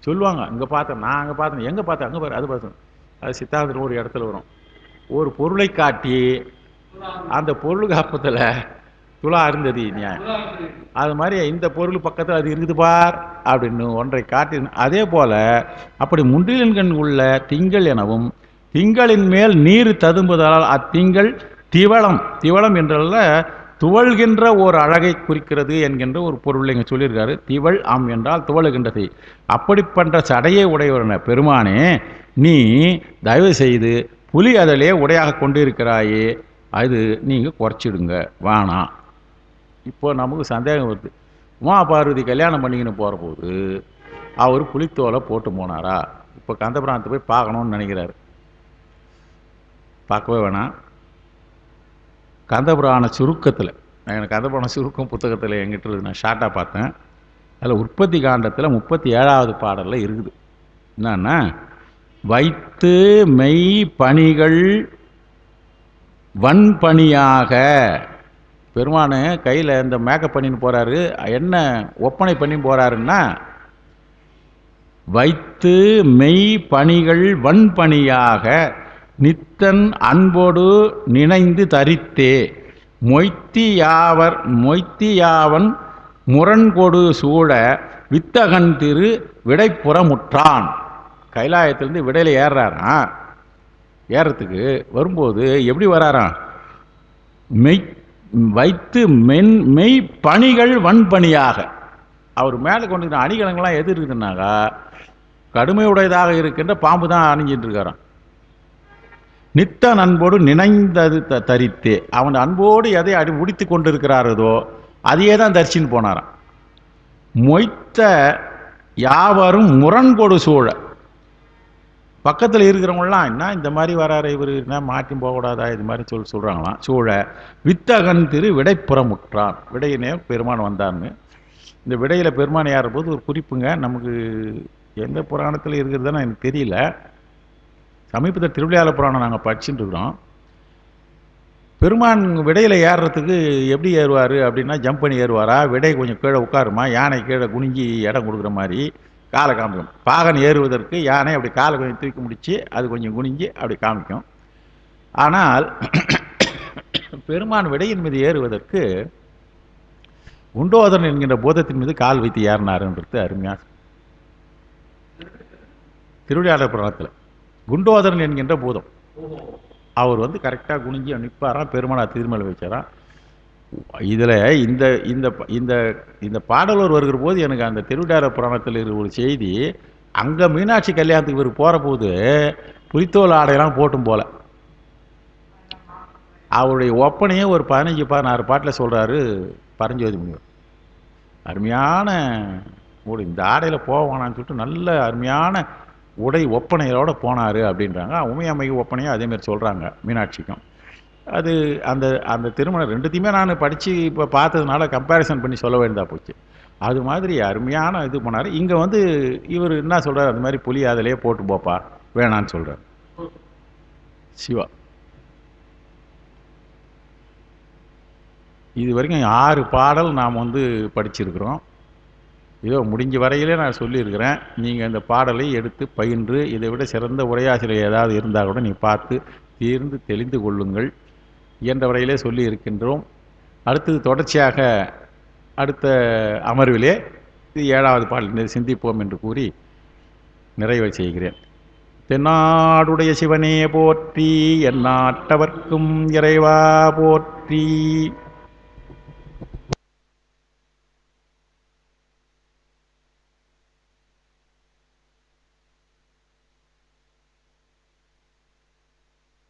சொல்லுவாங்க. இங்கே பார்த்தேன், நான் அங்கே பார்த்தேன், எங்கே பார்த்தேன், அங்கே பாரு, அது பார்த்தேன். அது சித்தாந்தத்தில் ஒரு இடத்துல வரும். ஒரு பொருளை காட்டி அந்த பொருள் காப்பத்தில் துலா இருந்தது நியாயம். அது மாதிரி இந்த பொருள் பக்கத்தில் அது இருக்குது பார் அப்படின்னு ஒன்றை காட்டி, அதே போல அப்படி முன்றிலின்கண் உள்ள திங்கள் எனவும் திங்களின் மேல் நீர் ததும்புதலால் அத்திங்கள் திவளம், திவளம் என்றல்ல துவழ்கின்ற ஒரு அழகை குறிக்கிறது என்கின்ற ஒரு பொருள் இங்கே சொல்லியிருக்காரு. திவள் ஆம் என்றால் துவழுகின்றது. அப்படிப்பட்ட சடையை உடையவன பெருமானே, நீ தயவு செய்து புலி அதிலே உடையாக கொண்டிருக்கிறாயே, அது நீங்கள் குறைச்சிடுங்க வேணாம். இப்போ நமக்கு சந்தேகம் வருது, உமா பார்வதி கல்யாணம் பண்ணிக்கின்னு போகிற போது அவர் புலித்தோலை போட்டு போனாரா? இப்போ கந்தபுராணத்தை போய் பார்க்கணுன்னு நினைக்கிறாரு. பார்க்கவே வேணாம். கந்தபுராண சுருக்கத்தில், எனக்கு கந்தபுராண சுருக்கம் புத்தகத்தில் எங்கிட்ட நான் ஷார்ட்டாக பார்த்தேன். அதில் உற்பத்தி காண்டத்தில் 37வது பாடலில் இருக்குது. என்னன்னா, வைத்து மெய் பணிகள் வன்பணியாக, பெருமானு கையில் இந்த மேக்கப் பண்ணின்னு போகிறாரு, என்ன ஒப்பனை பண்ணி போகிறாருன்னா, வைத்து மெய் பணிகள் வன்பணியாக நித்தன் அன்போடு நினைந்து தரித்தே மொய்த்தியாவன் முரண்கொடு சூழ வித்தகன் திரு விடைப்புறமுற்றான். கைலாயத்திலேருந்து விடையில் ஏறுறாராம். ஏறத்துக்கு வரும்போது எப்படி வராராம்? வைத்து மெய் பணிகள் வன்பணியாக. அவர் மேலே கொண்டு அணிகலங்கள்லாம் எது இருக்குதுன்னாக்கா, கடுமையுடையதாக இருக்கின்ற பாம்பு தான் அணிஞ்சிட்டு இருக்காராம். நித்த அன்போடு நினைந்தது தரித்தே, அவன் அன்போடு எதை முடித்து கொண்டு இருக்கிறாரதோ அதையே தான் தரிசின்னு போனாராம். மொய்த்த யாவரும் முரண்கொடு சூழ, பக்கத்தில் இருக்கிறவங்களாம் என்ன இந்த மாதிரி வராரு இவர், என்ன மாற்றி போகக்கூடாதா, இது மாதிரி சொல்கிறாங்களாம். சூழ வித்தகன் திரு விடைப்புறமுற்றான். விடையினே பெருமான் வந்தான்னு. இந்த விடையில் பெருமான் ஏறுற போது ஒரு குறிப்புங்க, நமக்கு எந்த புராணத்தில் இருக்கிறதுன்னு எனக்கு தெரியல. சமீபத்தில் திருவிளையாடல் புராணம் நாங்கள் படிச்சுட்டு இருக்கிறோம். பெருமான் விடையில் ஏறுறதுக்கு எப்படி ஏறுவார் அப்படின்னா, ஜம்ப் பண்ணி ஏறுவாரா, விடை கொஞ்சம் கீழே உட்காருமா, யானை கீழே குனிஞ்சி இடம் கொடுக்குற மாதிரி காலை காமிக்கும். பாகன் ஏறுவதற்கு யானை அப்படி காலை கொஞ்சம் தூக்கி முடித்து அது கொஞ்சம் குனிஞ்சி அப்படி காமிக்கும். ஆனால் பெருமான் விடையின் மீது ஏறுவதற்கு குண்டோதரன் என்கின்ற பூதத்தின் மீது கால் வைத்து ஏறினாருன்றது அருமையாக திருவிளையாடல் புராணத்தில். குண்டோதரன் என்கின்ற பூதம் அவர் கரெக்டாக குனிஞ்சி நிற்பாராம், பெருமானா திருமலை வச்சாராம். இதில் இந்த இந்த இந்த இந்த பாடலூர் வருகிற போது எனக்கு அந்த திருவிளையாடல் புராணத்தில் இருக்கிற ஒரு செய்தி, அங்கே மீனாட்சி கல்யாணத்துக்கு இவர் போகிற போது புலித்தோல் ஆடையெல்லாம் போட்டும் போல. அவருடைய ஒப்பனையே ஒரு 15-16 பாட்டில் சொல்கிறாரு பரஞ்சோதி முனிவர். அருமையான இந்த ஆடையில் போவானான்னு சொல்லிட்டு நல்ல அருமையான உடை ஒப்பனைகளோடு போனார் அப்படின்றாங்க. உமையம்மைக்கு ஒப்பனையும் அதேமாரி சொல்கிறாங்க, மீனாட்சிக்கும். அது அந்த அந்த திருமணம் ரெண்டுத்தையுமே நான் படித்து இப்போ பார்த்ததுனால கம்பேரிசன் பண்ணி சொல்ல வேண்டியதாக போச்சு. அது மாதிரி அருமையான இது போனார். இங்கே இவர் என்ன சொல்கிறார், அது மாதிரி புலி அதிலே போட்டு போப்பா வேணான்னு சொல்கிறார் சிவா. இது வரைக்கும் 6 பாடல் நாம் படிச்சிருக்கிறோம். இதோ முடிஞ்ச வரையிலே நான் சொல்லியிருக்கிறேன். நீங்கள் இந்த பாடலை எடுத்து பயின்று இதை விட சிறந்த உரையாசிரியர் ஏதாவது இருந்தால் கூட நீ பார்த்து தீர்ந்து தெளிந்து கொள்ளுங்கள் என்ற வரையிலே சொல்லி இருக்கின்றோம். அடுத்தது தொடர்ச்சியாக அடுத்த அமர்விலே 7வது பாடல் சிந்திப்போம் என்று கூறி நிறைவு செய்கிறேன். தென்னாடுடைய சிவனே போற்றி, எந்நாட்டவர்க்கும் இறைவா போற்றி.